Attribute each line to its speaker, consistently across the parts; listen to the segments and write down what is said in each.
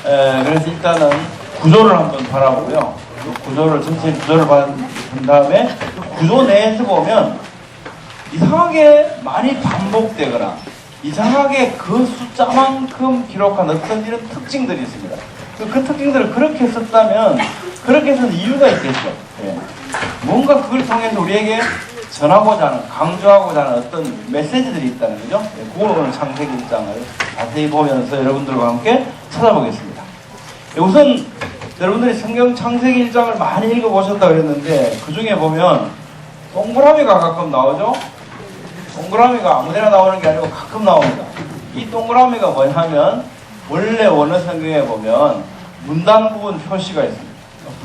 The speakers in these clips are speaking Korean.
Speaker 1: 그래서 일단은 구조를 한번 바라보고요. 구조를 전체 구조를 본 다음에 구조 내에서 보면 이상하게 많이 반복되거나 이상하게 그 숫자만큼 기록한 어떤 이런 특징들이 있습니다. 그 특징들을 그렇게 썼다면 그렇게 쓴 이유가 있겠죠. 예. 뭔가 그걸 통해서 우리에게 전하고자 하는, 강조하고자 하는 어떤 메시지들이 있다는 거죠. 예. 그걸 오늘 창세기 1장을 자세히 보면서 여러분들과 함께 찾아보겠습니다. 예. 우선 여러분들이 성경 창세기 1장을 많이 읽어보셨다고 그랬는데 그 중에 보면 동그라미가 가끔 나오죠. 동그라미가 아무데나 나오는 게 아니고 가끔 나옵니다. 이 동그라미가 뭐냐면 원래 원어 성경에 보면 문단 부분 표시가 있습니다.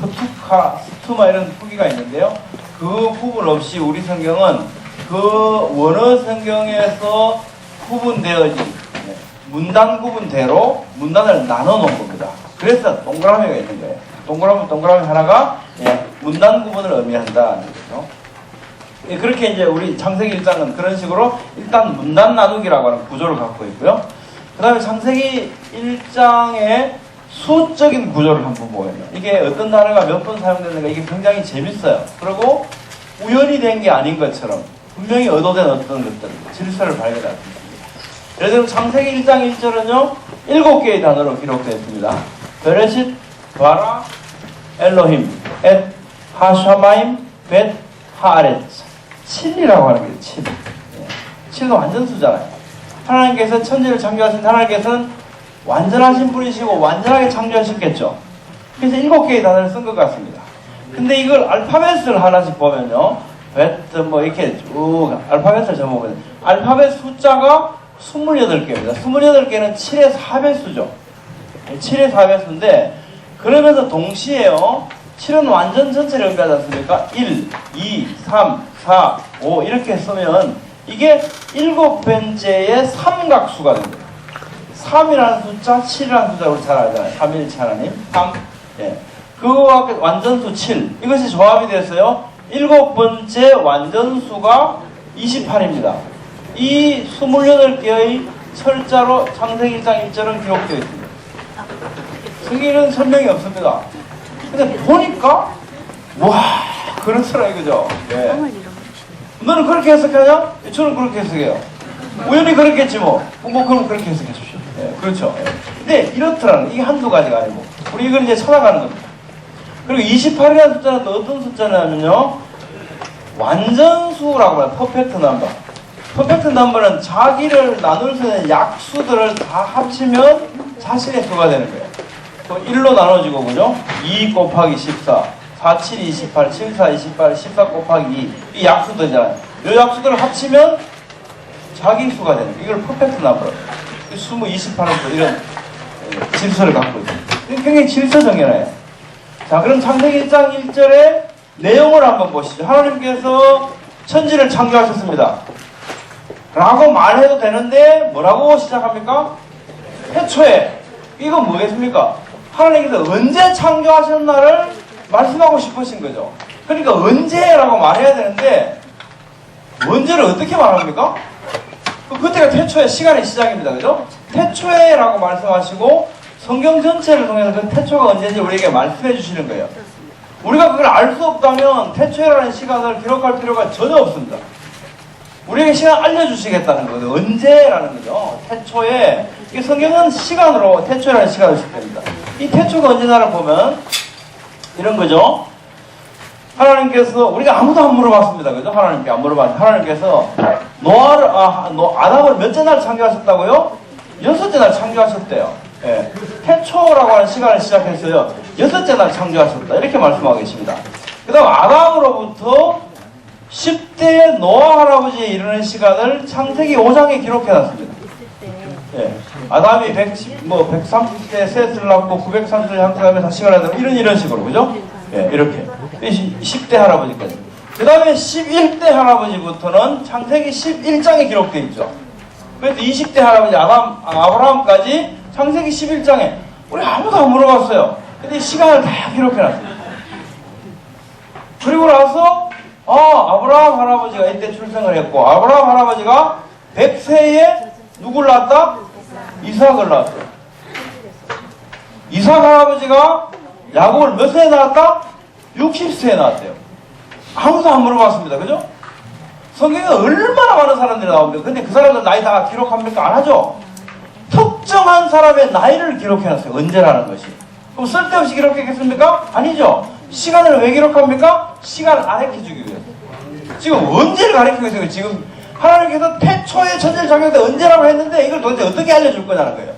Speaker 1: 프투카, 스투마 이런 후기가 있는데요. 그 부분 없이 우리 성경은 그 원어 성경에서 구분되어진 문단 구분대로 문단을 나눠 놓은 겁니다. 그래서 동그라미가 있는 거예요. 동그라미 하나가 문단 구분을 의미한다는 거죠. 그렇게 이제 우리 창세기 1장은 그런 식으로 일단 문단 나누기라고 하는 구조를 갖고 있고요. 그 다음에 창세기 1장의 수적인 구조를 한번 보여요. 이게 어떤 단어가 몇 번 사용되는가 이게 굉장히 재밌어요. 그리고 우연히 된 게 아닌 것처럼 분명히 의도된 어떤 것들, 질서를 발견할 수 있습니다. 예를 들면 창세기 1장 1절은요 7개의 단어로 기록되어 있습니다. 베레싯, 바라, 엘로힘, 엣, 하샤마임, 벳, 하아렛. 7이라고 하는 거예요. 7. 7도 완전수잖아요. 하나님께서 천지를 창조하신 하나님께서는 완전하신 분이시고 완전하게 창조하셨겠죠. 그래서 7개의 단어를 쓴 것 같습니다. 근데 이걸 알파벳을 하나씩 보면요. 베트 뭐 이렇게 쭉 알파벳을 적어보면 알파벳 숫자가 28개입니다. 28개는 7의 4배수죠. 7의 4배수인데 그러면서 동시에요. 7은 완전 전체를 의미하지 않습니까? 1, 2, 3, 4, 5 이렇게 쓰면 이게 7번째의 삼각수가 됩니다. 3이라는 숫자, 7이라는 숫자 우리 잘 알잖아요. 3일치 하나님. 3. 예. 그거와 완전수 7. 이것이 조합이 돼서요. 7번째 완전수가 28입니다. 이 28개의 철자로 창세기 1장 1절은 기록되어 있습니다. 성경에는 설명이 없습니다. 근데 보니까 와 그렇더라 이거죠. 예. 너는 그렇게 해석하냐? 저는 그렇게 해석해요. 우연히 그렇겠지 뭐. 그럼 그렇게 해석해 주십시오. 예, 그렇죠. 예. 근데 이렇더라는 이게 한두 가지가 아니고 우리 이걸 이제 찾아가는 겁니다. 그리고 28이라는 숫자는 또 어떤 숫자냐면요 완전수라고 해요. 퍼펙트 넘버. 퍼펙트 넘버는 자기를 나눌 수 있는 약수들을 다 합치면 자신의 수가 되는 거예요. 1로 나눠지고 그죠? 2 곱하기 14 4, 7, 28, 7, 4, 28, 14 곱하기 2 이 약수들이잖아요. 이 약수들을 합치면 자기 수가 되는 거예요. 이걸 퍼펙트 넘버 20, 28은 이런 질서를 갖고 있어요. 굉장히 질서정연해요. 자 그럼 창세기 1장 1절의 내용을 한번 보시죠. 하나님께서 천지를 창조하셨습니다 라고 말해도 되는데 뭐라고 시작합니까? 태초에. 이건 뭐겠습니까? 하나님께서 언제 창조하셨나를 말씀하고 싶으신 거죠. 그러니까 언제라고 말해야 되는데 언제를 어떻게 말합니까? 그때가 태초의 시간의 시작입니다. 그죠? 태초에라고 말씀하시고 성경 전체를 통해서 그 태초가 언제인지 우리에게 말씀해 주시는 거예요. 우리가 그걸 알 수 없다면 태초라는 시간을 기록할 필요가 전혀 없습니다. 우리에게 시간 알려주시겠다는 거죠. 언제라는 거죠. 태초에. 이 성경은 시간으로 태초라는 시간을 씁니다. 이 태초가 언제냐를 보면 이런 거죠. 하나님께서 우리가 아무도 안 물어봤습니다. 그죠? 하나님께 안 물어봤는데 하나님께서 아담을 몇째 날 창조하셨다고요? 6째 날 창조하셨대요. 예. 태초라고 하는 시간을 시작했어요. 6째 날 창조하셨다. 이렇게 말씀하고 계십니다. 그 다음 아담으로부터 10대 노아 할아버지에 이르는 시간을 창세기 5장에 기록해놨습니다. 예. 아담이 130대 셋을 낳고 930을 향수하면서 시간을 하다 이런 식으로 그죠? 예, 이렇게 10대 할아버지까지. 그 다음에 11대 할아버지부터는 창세기 11장에 기록되어 있죠. 그래서 20대 할아버지 아브라함까지 창세기 11장에 우리 아무도 안 물어봤어요. 근데 시간을 다 기록해놨어요. 그리고 나서 아브라함 할아버지가 이때 출생을 했고 아브라함 할아버지가 100세에 누굴 낳았다? 이삭을 낳았어요. 이삭 할아버지가 야곱을 몇 세에 낳았다? 60세에 낳았대요. 아무도 안 물어봤습니다. 그죠? 성경에 얼마나 많은 사람들이 나옵니다. 근데 그 사람들 나이 다 기록합니까? 안 하죠? 특정한 사람의 나이를 기록해놨어요. 언제라는 것이. 그럼 쓸데없이 기록했겠습니까? 아니죠. 시간을 왜 기록합니까? 시간을 가르쳐주기 위해서. 지금 언제를 가르치고 있어요. 지금 하나님께서 태초에 천지를 창조할 때 언제라고 했는데 이걸 도대체 어떻게 알려줄 거냐는 거예요.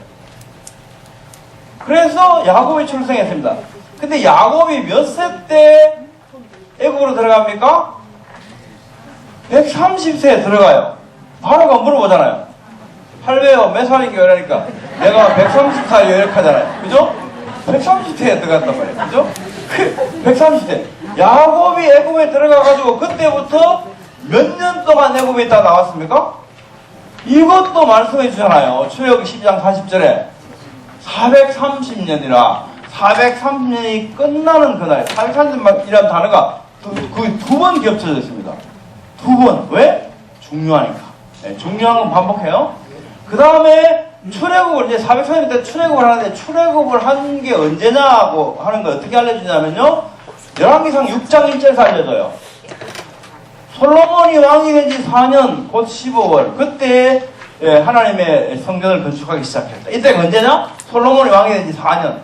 Speaker 1: 그래서 야곱이 출생했습니다. 근데 야곱이 몇 세 때 애국으로 들어갑니까? 130세에 들어가요. 바로가 물어보잖아요. 할배요, 몇 살인가? 이러니까 내가 130살 요약하잖아요. 그죠? 130세에 들어갔단 말이에요. 그죠? 130세. 야곱이 애굽에 들어가가지고 그때부터 몇 년 동안 애굽에 있다 나왔습니까? 이것도 말씀해 주잖아요. 출애굽기 12장 40절에 430년이라 430년이 끝나는 그날 430년이라는 단어가 두 번 겹쳐져 있습니다. 두 번. 왜? 중요하니까. 네, 중요한 건 반복해요. 그 다음에 출애굽을 이제 430년 때 출애굽을 하는데 출애굽을 한 게 언제냐고 하는 거 어떻게 알려주냐면요. 열왕기상 6장 1절에서 알려줘요. 솔로몬이 왕이 된 지 4년 곧 15월 그때 하나님의 성전을 건축하기 시작했다. 이때가 언제냐? 솔로몬이 왕이 된 지 4년.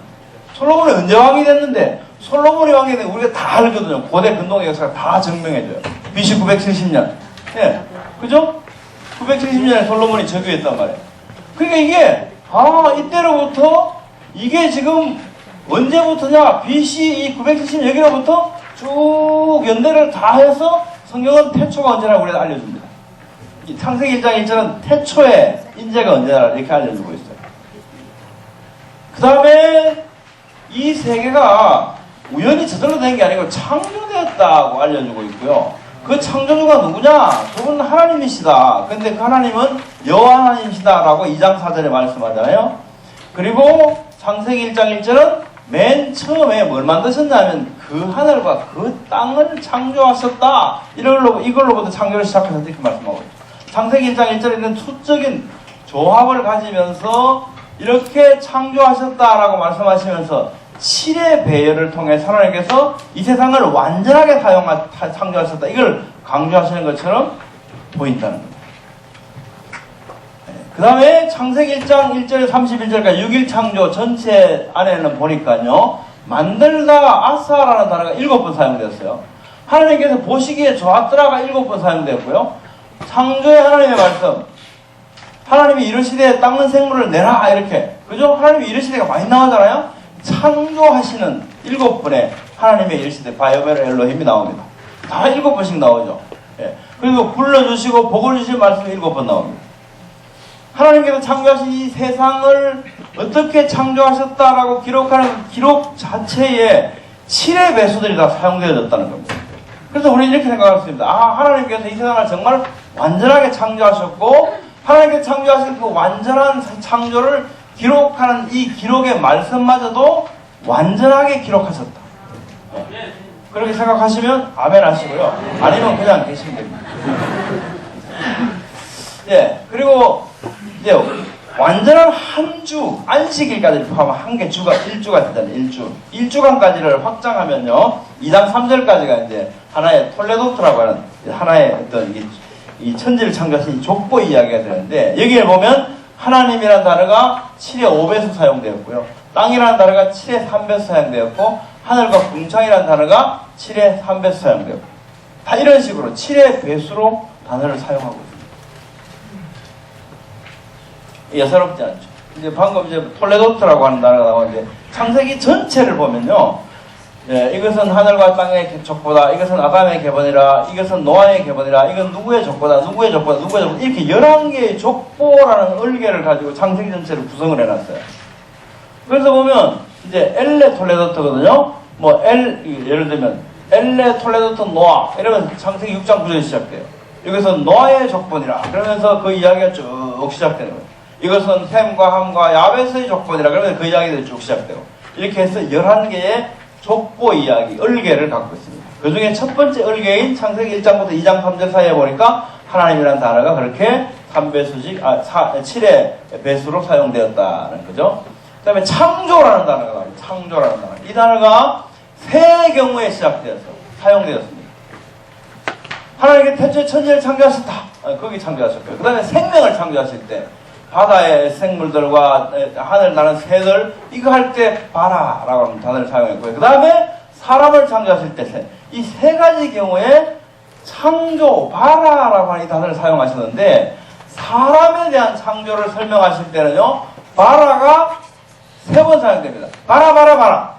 Speaker 1: 솔로몬이 언제 왕이 됐는데 솔로몬이 왕이 된 우리가 다 알거든요. 고대 근동의 역사가 다 증명해줘요. BC 970년. 예. 그죠? 970년에 솔로몬이 저주했단 말이에요. 그러니까 이게 이때로부터 이게 지금 언제부터냐? BC 970년 여기로부터 쭉 연대를 다 해서 성경은 태초가 언제라고 우리가 알려줍니다. 이 창세기 1장 1절은 태초의 인재가 언제라 이렇게 알려주고 있어요. 그 다음에 이 세계가 우연히 저절로 된 게 아니고 창조되었다고 알려주고 있고요. 그 창조주가 누구냐? 그분은 하나님이시다. 근데 그 하나님은 여호와 하나님이시다라고 2장 4절에 말씀하잖아요. 그리고 창세기 1장 1절은 맨 처음에 뭘 만드셨냐면 그 하늘과 그 땅을 창조하셨다. 이걸로부터 창조를 시작해서 이렇게 말씀하고 있죠. 창세기 1장 1절에 있는 수적인 조합을 가지면서 이렇게 창조하셨다라고 말씀하시면서 7의 배열을 통해 하나님께서 이 세상을 완전하게 창조하셨다. 이걸 강조하시는 것처럼 보인다는 겁니다. 그 다음에 창세기 1장 1절에 31절까지 6일 창조 전체 안에는 보니까요. 만들다가 아사라는 단어가 7번 사용되었어요. 하나님께서 보시기에 좋았더라가 7번 사용되었고요. 창조의 하나님의 말씀. 하나님이 이르시되 땅은 생물을 내라 이렇게. 그죠? 하나님이 이르시되가 많이 나오잖아요. 창조하시는 7번에 하나님의 이르시되 바이오베르 엘로힘이 나옵니다. 다 7번씩 나오죠. 예. 그리고 불러주시고 복을 주신 말씀이 7번 나옵니다. 하나님께서 창조하신 이 세상을 어떻게 창조하셨다라고 기록하는 기록 자체에 7의 배수들이 다 사용되어졌다는 겁니다. 그래서 우리는 이렇게 생각할 수 있습니다. 하나님께서 이 세상을 정말 완전하게 창조하셨고 하나님께서 창조하신 그 완전한 창조를 기록하는 이 기록의 말씀마저도 완전하게 기록하셨다. 네. 그렇게 생각하시면 아멘 하시고요. 아니면 그냥 계시면 됩니다. 예, 그리고 이제 완전한 한 주, 안식일까지 포함한 한 개 주가 1주가 되잖아요. 1주간까지를 확장하면요. 2장 3절까지가 이제 하나의 톨레도트라고 하는 하나의 어떤 이 천지를 창조하신 족보 이야기가 되는데 여기에 보면 하나님이라는 단어가 7의 5배수 사용되었고요. 땅이라는 단어가 7의 3배수 사용되었고 하늘과 궁창이라는 단어가 7의 3배수 사용되었고 다 이런 식으로 7의 배수로 단어를 사용하고 있습니다. 예사롭지 않죠. 이제 방금 이제 톨레도트라고 하는 단어가 나오는데 창세기 전체를 보면요. 예, 이것은 하늘과 땅의 족보다, 이것은 아담의 계보니라, 이것은 노아의 계보니라, 이건 누구의 족보다, 누구의 족보다, 누구의 족보다, 이렇게 11개의 족보라는 을개를 가지고 창세기 전체를 구성을 해놨어요. 그래서 보면, 이제 엘레 톨레도트거든요. 예를 들면, 엘레 톨레도트 노아, 이러면 창세기 6장 9절이 시작돼요. 이것은 노아의 족보니라, 그러면서 그 이야기가 쭉 시작되는 거예요. 이것은 셈과 함과 야벳의 족보니라, 그러면서 그 이야기들이 쭉 시작되고, 이렇게 해서 11개의 족보 이야기, 을개를 갖고 있습니다. 그 중에 첫 번째 을개인 창세기 1장부터 2장 3절 사이에 보니까 하나님이라는 단어가 그렇게 3배수직, 7의 배수로 사용되었다는 거죠. 그 다음에 창조라는 단어가 나옵니다. 창조라는 단어. 이 단어가 세 경우에 사용되었습니다. 하나님께 태초에 천지를 창조하셨다. 거기 창조하셨고요. 그 다음에 생명을 창조하실 때 바다의 생물들과 하늘 나는 새들 이거 할 때 봐라 라고 하는 단어를 사용했고요. 그 다음에 사람을 창조하실 때 이 세 가지 경우에 창조, 봐라 라고 하는 이 단어를 사용하셨는데 사람에 대한 창조를 설명하실 때는요 봐라가 3번 사용됩니다. 봐라 봐라 봐라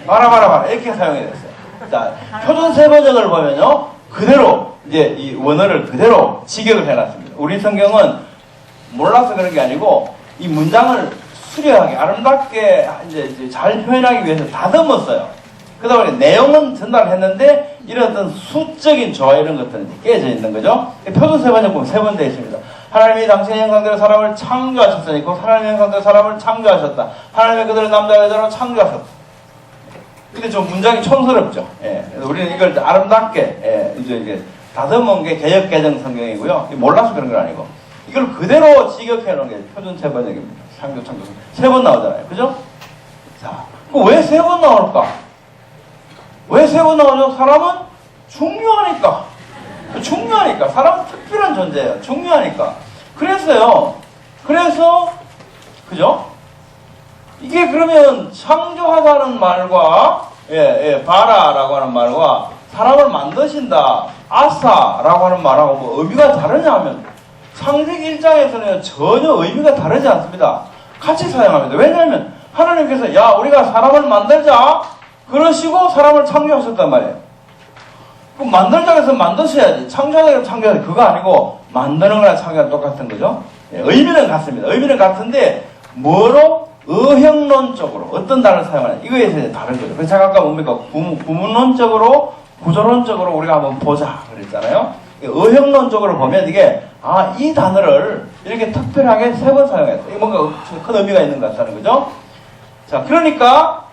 Speaker 1: 봐라 봐라 봐라 이렇게 사용이 됐어요. 자, 표준 세번역을 보면요 그대로 이제 이 원어를 그대로 직역을 해놨습니다. 우리 성경은 몰라서 그런 게 아니고 이 문장을 수려하게 아름답게 이제 잘 표현하기 위해서 다듬었어요. 그러다 보니 내용은 전달했는데 이런 어떤 수적인 조화 이런 것들은 깨져 있는 거죠. 표준 세번역 보면 3번 되어 있습니다. 하나님이 당신의 형상대로 사람을 창조하셨으니 곧 하나님의 형상대로 사람을 창조하셨다. 하나님의 그들을 남자 여자로 창조하셨다. 근데 좀 문장이 촌스럽죠. 예. 우리는 이걸 아름답게 이제 이게 다듬은 게 개역 개정 성경이고요. 몰라서 그런 건 아니고 이걸 그대로 직역해 놓은 게 표준 세번역입니다. 창조 3번 나오잖아요. 그죠? 자, 왜 3번 나올까? 왜 3번 나오죠? 사람은 중요하니까. 중요하니까. 사람은 특별한 존재예요. 중요하니까. 그래서, 그죠? 이게 그러면 창조하다는 말과, 봐라라고 하는 말과 사람을 만드신다, 아사라고 하는 말하고 뭐 의미가 다르냐 하면 창세기 1장에서는 전혀 의미가 다르지 않습니다. 같이 사용합니다. 왜냐하면 하나님께서 야, 우리가 사람을 만들자. 그러시고 사람을 창조하셨단 말이에요. 그럼 만들자고 해서 만드셔야지. 창조하자고 창조하지. 그거 아니고 만드는 거랑 창조랑 똑같은 거죠. 의미는 같습니다. 의미는 같은데 뭐로? 의형론적으로 어떤 단어를 사용하냐. 이거에 대해서 다른 거죠. 그래서 제가 아까 뭡니까? 구문론적으로 구조론적으로 우리가 한번 보자 그랬잖아요. 의형론적으로 보면 이게 이 단어를 이렇게 특별하게 3번 사용했다. 이게 뭔가 큰 의미가 있는 것 같다는 거죠. 자, 그러니까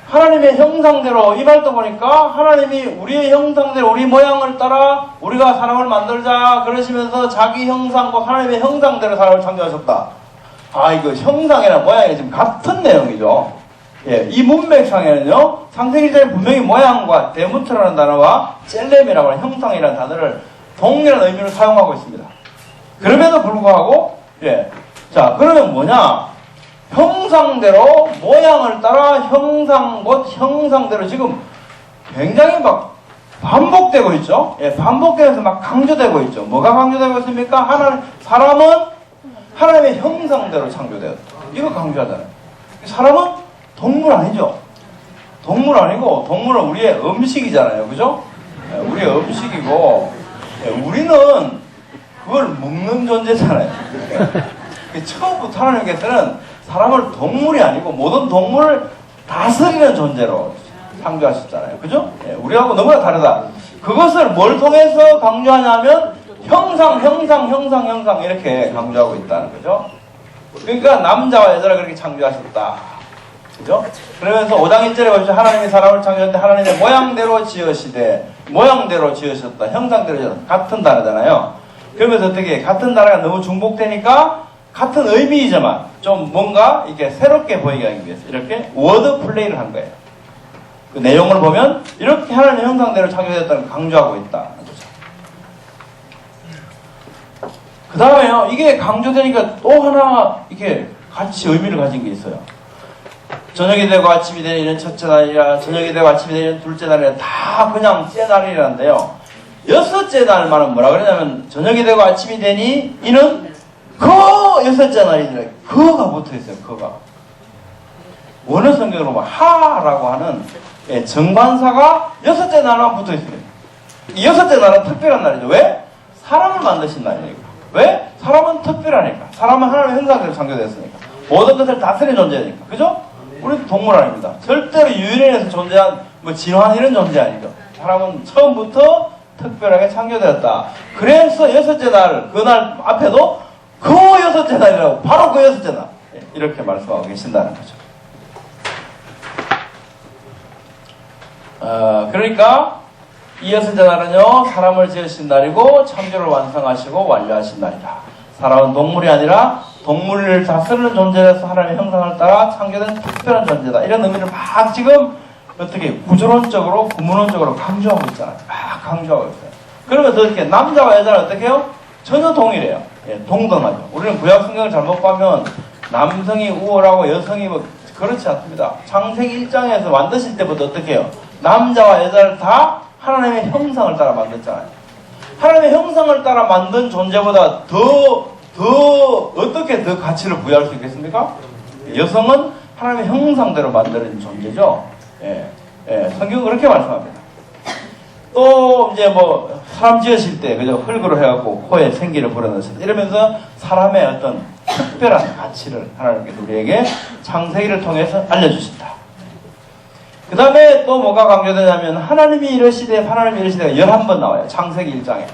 Speaker 1: 하나님의 형상대로 이 말도 보니까 하나님이 우리의 형상대로 우리 모양을 따라 우리가 사람을 만들자 그러시면서 자기 형상과 하나님의 형상대로 사람을 창조하셨다. 이거 형상이나 모양이 지금 같은 내용이죠. 예, 이 문맥상에는요 창세기 전에 분명히 모양과 데모트라는 단어와 셀렘이라고 하는 형상이라는 단어를 동일한 의미로 사용하고 있습니다. 그럼에도 불구하고 자, 그러면 뭐냐? 형상대로 모양을 따라 형상대로 지금 굉장히 막 반복되고 있죠. 반복되면서 막 강조되고 있죠. 뭐가 강조되고 있습니까? 사람은 하나님의 형상대로 창조되었다. 이거 강조하잖아요. 사람은 동물 아니죠. 동물 아니고 동물은 우리의 음식이잖아요. 그죠? 우리의 음식이고 우리는 그걸 먹는 존재잖아요. 처음부터 하나님께서는 사람을 동물이 아니고 모든 동물을 다스리는 존재로 창조하셨잖아요. 그죠? 우리하고 너무나 다르다. 그것을 뭘 통해서 강조하냐면 형상 이렇게 강조하고 있다는 거죠. 그러니까 남자와 여자를 그렇게 창조하셨다. 그죠? 그러면서 5장 1절에 보시죠. 하나님이 사람을 창조했는데 하나님의 모양대로 지으시되 모양대로 지으셨다. 형상대로 지으셨다. 같은 단어잖아요. 그러면서 어떻게 같은 단어가 너무 중복되니까 같은 의미이지만 좀 뭔가 이렇게 새롭게 보이게 하기 위해서 이렇게 워드 플레이를 한 거예요. 그 내용을 보면 이렇게 하나님의 형상대로 창조됐다는 걸 강조하고 있다. 그 다음에요, 이게 강조되니까 또 하나 이렇게 같이 의미를 가진 게 있어요. 저녁이 되고 아침이 되는 이는 첫째 날이라, 저녁이 되고 아침이 되는 둘째 날이라, 다 그냥 째 날이라는데요. 6째 날만은 뭐라 그러냐면 저녁이 되고 아침이 되니 이는 그 6째 날이니라. 그가 붙어있어요. 그가. 원어 성경으로 보면 하라고 하는 정관사가 6째 날만 붙어있습니다. 이 6째 날은 특별한 날이죠. 왜? 사람을 만드신 날이니까. 왜? 사람은 특별하니까. 사람은 하나님의 형상대로 창조되었으니까. 모든 것을 다스리는 존재니까. 그죠? 우리도 동물 아닙니다. 절대로 유인해서 존재한 진화한 이런 존재 아니죠. 사람은 처음부터 특별하게 창조되었다. 그래서 6째 날, 그날 앞에도 그 6째 날이라고, 바로 그 6째 날, 이렇게 말씀하고 계신다는 거죠. 그러니까 이 6째 날은요, 사람을 지으신 날이고 창조를 완성하시고 완료하신 날이다. 사람은 동물이 아니라 동물을 다스리는 존재로서 하나님의 형상을 따라 창조된 특별한 존재다. 이런 의미를 막 지금 어떻게 구조론적으로, 구문론적으로 강조하고 있잖아요. 막 강조하고 있어요. 그러면서 이렇게 남자와 여자는 어떻게 해요? 전혀 동일해요. 예, 동등하죠. 우리는 구약 성경을 잘못 보면 남성이 우월하고 여성이 뭐 그렇지 않습니다. 창세기 1장에서 만드실 때부터 어떻게 해요? 남자와 여자를 다 하나님의 형상을 따라 만들잖아요. 하나님의 형상을 따라 만든 존재보다 어떻게 더 가치를 부여할 수 있겠습니까? 여성은 하나님의 형상대로 만들어진 존재죠. 예, 예, 성경은 그렇게 말씀합니다. 또 이제 뭐 사람 지으실 때 그저 흙으로 해갖고 코에 생기를 불어넣으셨다. 이러면서 사람의 어떤 특별한 가치를 하나님께서 우리에게 창세기를 통해서 알려주신다. 그 다음에 또 뭐가 강조되냐면 하나님이 이러시되 11번 나와요. 창세기 1장에.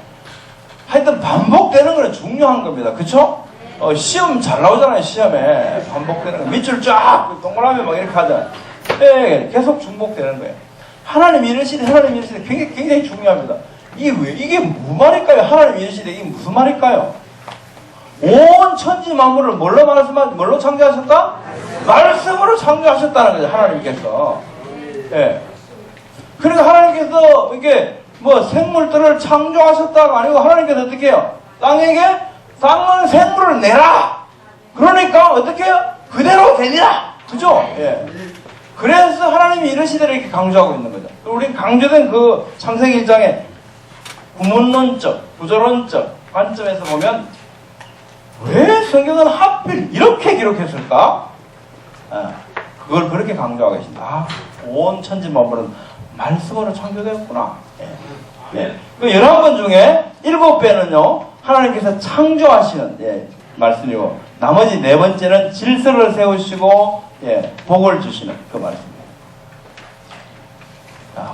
Speaker 1: 하여튼 반복되는 건 중요한 겁니다. 그쵸? 시험 잘 나오잖아요. 시험에 반복되는 거. 밑줄 쫙 동그라미 막 이렇게 하잖아요. 네, 계속 중복되는 거예요. 하나님 이러시되 굉장히 중요합니다. 이게 무슨 말일까요? 하나님 이러시되 이게 무슨 말일까요? 온 천지 만물을 뭘로 창조하셨다? 말씀으로 창조하셨다는 거죠. 하나님께서. 예. 그러니까 하나님께서 이게 뭐 생물들을 창조하셨다가 아니고 하나님께서 어떻게 해요? 땅에게 쌍은 생물을 내라. 그러니까 어떻게 해요? 그대로 되리라. 그죠? 예. 그래서 하나님이 이러시되 이렇게 강조하고 있는 거죠. 우리 강조된 그 창세기 1장의 구문론적, 구조론적 관점에서 보면 왜 성경은 하필 이렇게 기록했을까? 그걸 그렇게 강조하고 계신다. 온 천지 만물은 말씀으로 창조되었구나. 예. 예. 그 11번 중에 7배는요 하나님께서 창조하시는 말씀이고, 나머지 4번째는 질서를 세우시고 복을 주시는 그 말씀입니다.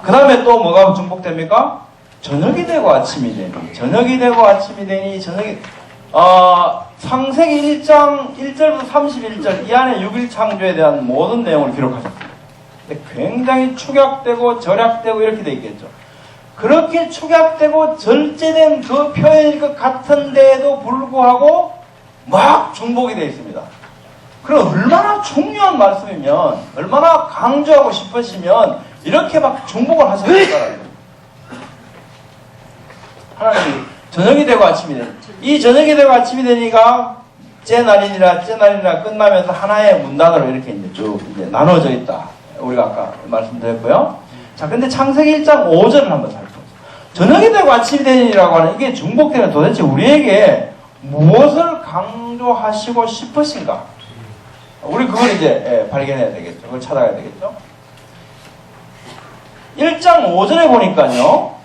Speaker 1: 그 다음에 또 뭐가 중복됩니까? 저녁이 되고 아침이 되니, 저녁이 되고 아침이 되니, 창세기 1장 1절부터 31절 이 안에 6일 창조에 대한 모든 내용을 기록하셨습니다. 근데 굉장히 축약되고 절약되고 이렇게 돼 있겠죠. 그렇게 축약되고 절제된 그 표현일 것 같은데도 불구하고 막 중복이 되어 있습니다. 그럼 얼마나 중요한 말씀이면, 얼마나 강조하고 싶으시면 이렇게 막 중복을 하셨을까라는 거예요. 하나님이 저녁이 되고 아침이 되니, 이 저녁이 되고 아침이 되니까 째날이니라 끝나면서 하나의 문단으로 이렇게 이제 쭉 이제 나눠져 있다. 우리가 아까 말씀드렸고요. 자, 근데 창세기 1장 5절을 한번 살펴보세요. 저녁이 되고 아침이 되니라고 하는 이게 중복되는 도대체 우리에게 무엇을 강조하시고 싶으신가? 우리 그걸 이제 발견해야 되겠죠. 그걸 찾아가야 되겠죠. 1장 5절에 보니까요,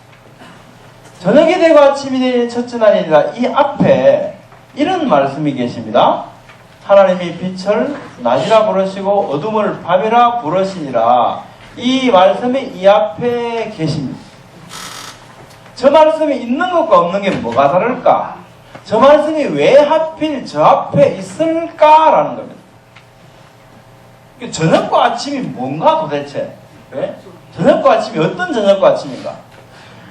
Speaker 1: 저녁이 되고 아침이 되는 첫째 날이니라, 이 앞에 이런 말씀이 계십니다. 하나님이 빛을 낮이라 부르시고 어둠을 밤이라 부르시니라. 이 말씀이 이 앞에 계십니다. 저 말씀이 있는 것과 없는 게 뭐가 다를까? 저 말씀이 왜 하필 저 앞에 있을까라는 겁니다. 저녁과 아침이 뭔가 도대체? 네? 저녁과 아침이 어떤 저녁과 아침인가?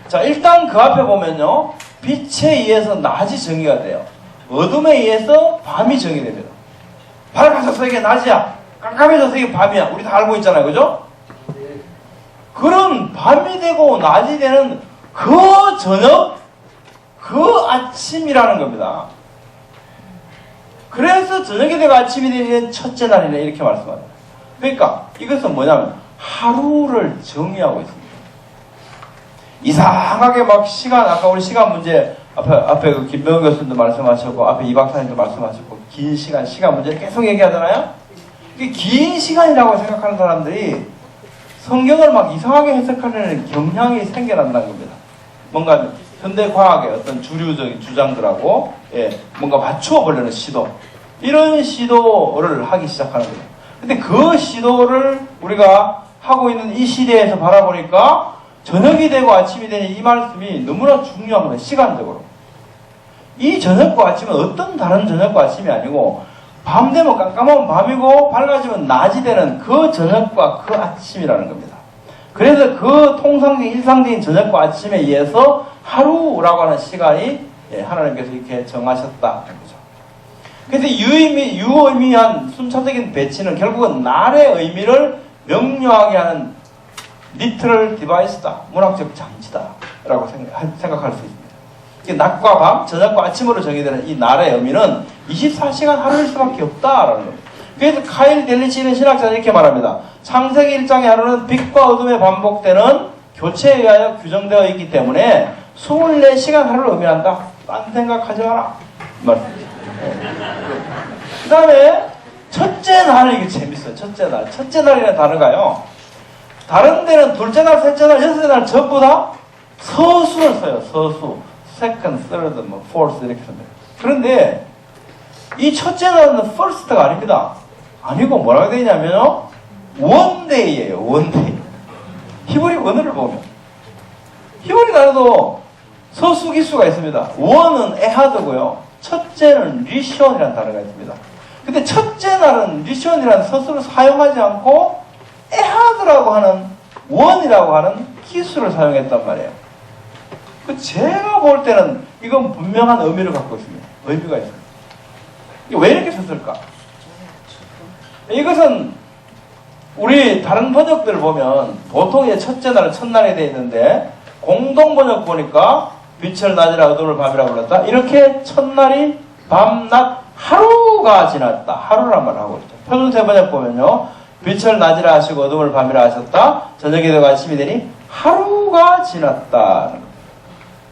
Speaker 1: 자, 일단 그 앞에 보면요, 빛에 의해서 낮이 정의가 돼요. 어둠에 의해서 밤이 정의됩니다. 밝아져서 이게 낮이야, 깜깜해져서 이게 밤이야. 우리 다 알고 있잖아요, 그죠? 그런 밤이 되고 낮이 되는 그 저녁, 그 아침이라는 겁니다. 그래서 저녁이 되고 아침이 되는 첫째 날이네, 이렇게 말씀합니다. 그러니까 이것은 뭐냐면 하루를 정의하고 있습니다. 이상하게 막 시간, 아까 우리 시간 문제 앞에 그 김병훈 교수님도 말씀하셨고 앞에 이 박사님도 말씀하셨고, 긴 시간 문제 계속 얘기하잖아요. 이게 긴 시간이라고 생각하는 사람들이 성경을 막 이상하게 해석하는 경향이 생겨난다는 겁니다. 뭔가 현대 과학의 어떤 주류적인 주장들하고 뭔가 맞추어 보려는 시도, 이런 시도를 하기 시작하는 거예요. 근데 그 시도를 우리가 하고 있는 이 시대에서 바라보니까 저녁이 되고 아침이 되는 이 말씀이 너무나 중요한 거예요. 시간적으로. 이 저녁과 아침은 어떤 다른 저녁과 아침이 아니고, 밤 되면 깜깜하면 밤이고 밝아지면 낮이 되는 그 저녁과 그 아침이라는 겁니다. 그래서 그 통상적인 일상적인 저녁과 아침에 의해서 하루라고 하는 시간이 하나님께서 이렇게 정하셨다는 거죠. 그래서 유의미한 순차적인 배치는 결국은 날의 의미를 명료하게 하는 리트럴 디바이스다. 문학적 장치다. 라고 생각할 수 있습니다. 낮과 밤, 저녁과 아침으로 정의되는 이 날의 의미는 24시간 하루일 수밖에 없다라는 겁니다. 그래서 카일 델리치는 신학자는 이렇게 말합니다. 창세기 1장의 하루는 빛과 어둠에 반복되는 교체에 의하여 규정되어 있기 때문에 24시간 하루를 의미한다. 딴 생각하지 마라. 말씀이죠. 그 다음에 첫째 날, 이게 재밌어요. 첫째 날. 첫째 날이라는 단어가요. 다른 데는 둘째 날, 셋째 날, 여섯째 날 전부 다 서수를 써요. 서수. second, third, fourth 이렇게 씁니다. 그런데 이 첫째 날은 first가 아닙니다. 아니고 뭐라고 되어 있냐면요. one day예요. one day. 히브리 원어를 보면 히브리 단어도 서수기수가 있습니다. 원은 에하드고요. 첫째는 리션이라는 단어가 있습니다. 근데 첫째 날은 리션이라는 서술을 사용하지 않고 에하드라고 하는 원이라고 하는 기수를 사용했단 말이에요. 제가 볼 때는 이건 분명한 의미를 갖고 있습니다. 의미가 있습니다. 왜 이렇게 썼을까? 이것은 우리 다른 번역들 보면 보통 이제 첫째 날은 첫날에 되어 있는데 공동 번역 보니까 빛을 낮이라 어둠을 밤이라 불렀다. 이렇게 첫날이 밤, 낮, 하루가 지났다. 하루란 말을 하고 있죠. 표준세 번역 보면요. 빛을 낮이라 하시고 어둠을 밤이라 하셨다. 저녁이 되고 아침이 되니 하루가 지났다.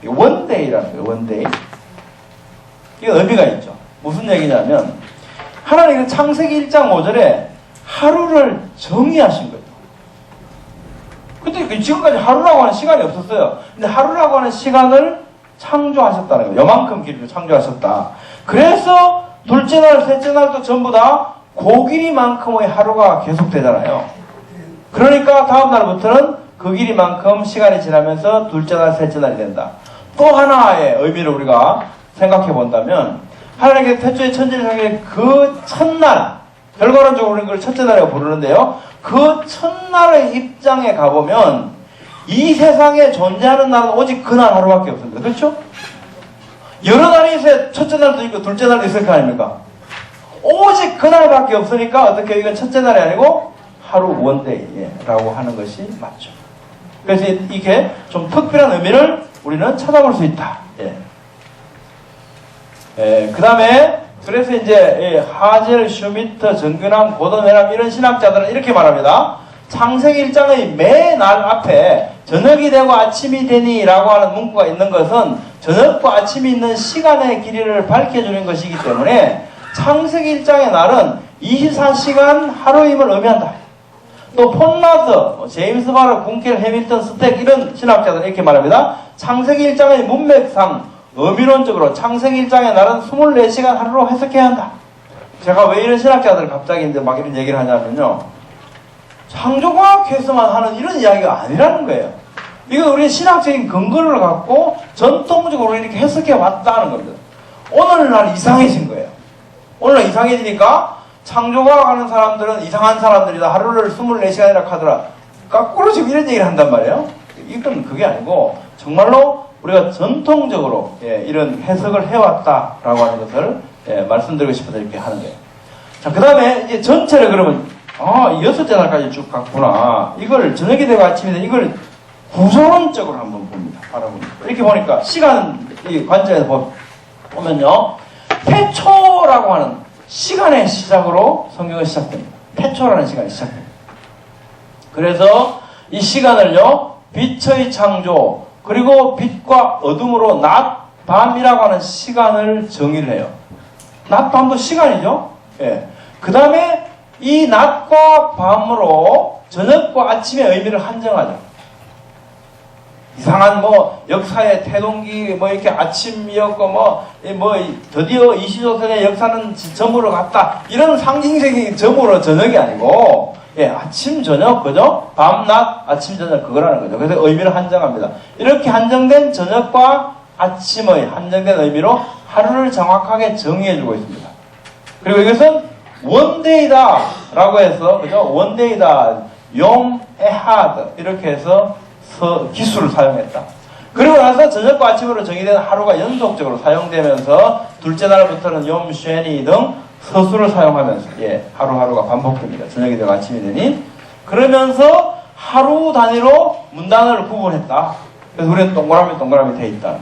Speaker 1: 원데이라는 거예요. 원데이. 이게 의미가 있죠. 무슨 얘기냐면 하나님은 창세기 1장 5절에 하루를 정의하신 거예요. 근데 지금까지 하루라고 하는 시간이 없었어요. 근데 하루라고 하는 시간을 창조하셨다는 거예요. 요만큼 길이를 창조하셨다. 그래서 둘째 날, 셋째 날도 전부 다 그 길이만큼의 하루가 계속되잖아요. 그러니까 다음 날부터는 그 길이만큼 시간이 지나면서 둘째 날, 셋째 날이 된다. 또 하나의 의미를 우리가 생각해 본다면 하나님께서 태초에 천지를 창조한 그 첫날, 결과론적으로 우리는 그걸 첫째 날이라고 부르는데요. 그 첫날의 입장에 가보면 이 세상에 존재하는 날은 오직 그날 하루밖에 없습니다. 그렇죠? 여러 날이 있어야 첫째 날도 있고 둘째 날도 있을 거 아닙니까? 오직 그날밖에 없으니까 어떻게 이건 첫째 날이 아니고 하루 원데이라고 하는 것이 맞죠. 그래서 이게 좀 특별한 의미를 우리는 찾아볼 수 있다. 그 다음에 그래서 이제 하젤, 슈미트, 정근함, 고든헤람 이런 신학자들은 이렇게 말합니다. 창세기 1장의 매 날 앞에 저녁이 되고 아침이 되니 라고 하는 문구가 있는 것은 저녁과 아침이 있는 시간의 길이를 밝혀주는 것이기 때문에 창세기 1장의 날은 24시간 하루임을 의미한다. 또 폰라드, 제임스 바러, 군켈, 해밀턴, 스택 이런 신학자들은 이렇게 말합니다. 창세기 1장의 문맥상 의미론적으로 창세기 1장의 날은 24시간 하루로 해석해야 한다. 제가 왜 이런 신학자들 갑자기 이제 막 이런 얘기를 하냐면요. 창조과학에서만 하는 이런 이야기가 아니라는 거예요. 이건 우리 신학적인 근거를 갖고 전통적으로 이렇게 해석해 왔다는 겁니다. 오늘날 이상해진 거예요. 오늘날 이상해지니까 창조과학 하는 사람들은 이상한 사람들이다. 하루를 24시간이라 하더라. 거꾸로 지금 이런 얘기를 한단 말이에요. 이건 그게 아니고 정말로 우리가 전통적으로 이런 해석을 해왔다라고 하는 것을 말씀드리고 싶어서 이렇게 하는 거예요. 자, 그 다음에 이제 전체를 그러면 여섯째 날까지 쭉 갔구나. 이걸 저녁이 되고 아침이 되고 이걸 구조론적으로 한번 봅니다. 알아봅니다. 이렇게 보니까 시간 이 관점에서 보면요. 태초라고 하는 시간의 시작으로 성경은 시작됩니다. 태초라는 시간이 시작됩니다. 그래서 이 시간을요. 빛의 창조 그리고 빛과 어둠으로 낮, 밤이라고 하는 시간을 정의를 해요. 낮, 밤도 시간이죠. 그 다음에 이 낮과 밤으로 저녁과 아침의 의미를 한정하죠. 이상한 역사의 태동기 이렇게 아침이었고 드디어 이시조선의 역사는 점으로 갔다. 이런 상징적인 점으로 저녁이 아니고 아침 저녁 그죠? 밤 낮 아침 저녁 그거라는 거죠. 그래서 의미를 한정합니다. 이렇게 한정된 저녁과 아침의 한정된 의미로 하루를 정확하게 정의해주고 있습니다. 그리고 이것은 원데이다 라고 해서 그죠? 원데이다 용 에하드 이렇게 해서 기술을 사용했다. 그리고 나서 저녁과 아침으로 정의된 하루가 연속적으로 사용되면서 둘째 날부터는 욤, 쉐니 등 서술을 사용하면서 하루하루가 반복됩니다. 저녁이 되고 아침이 되니. 그러면서 하루 단위로 문단을 구분했다. 그래서 우리는 동그라미 돼 있다.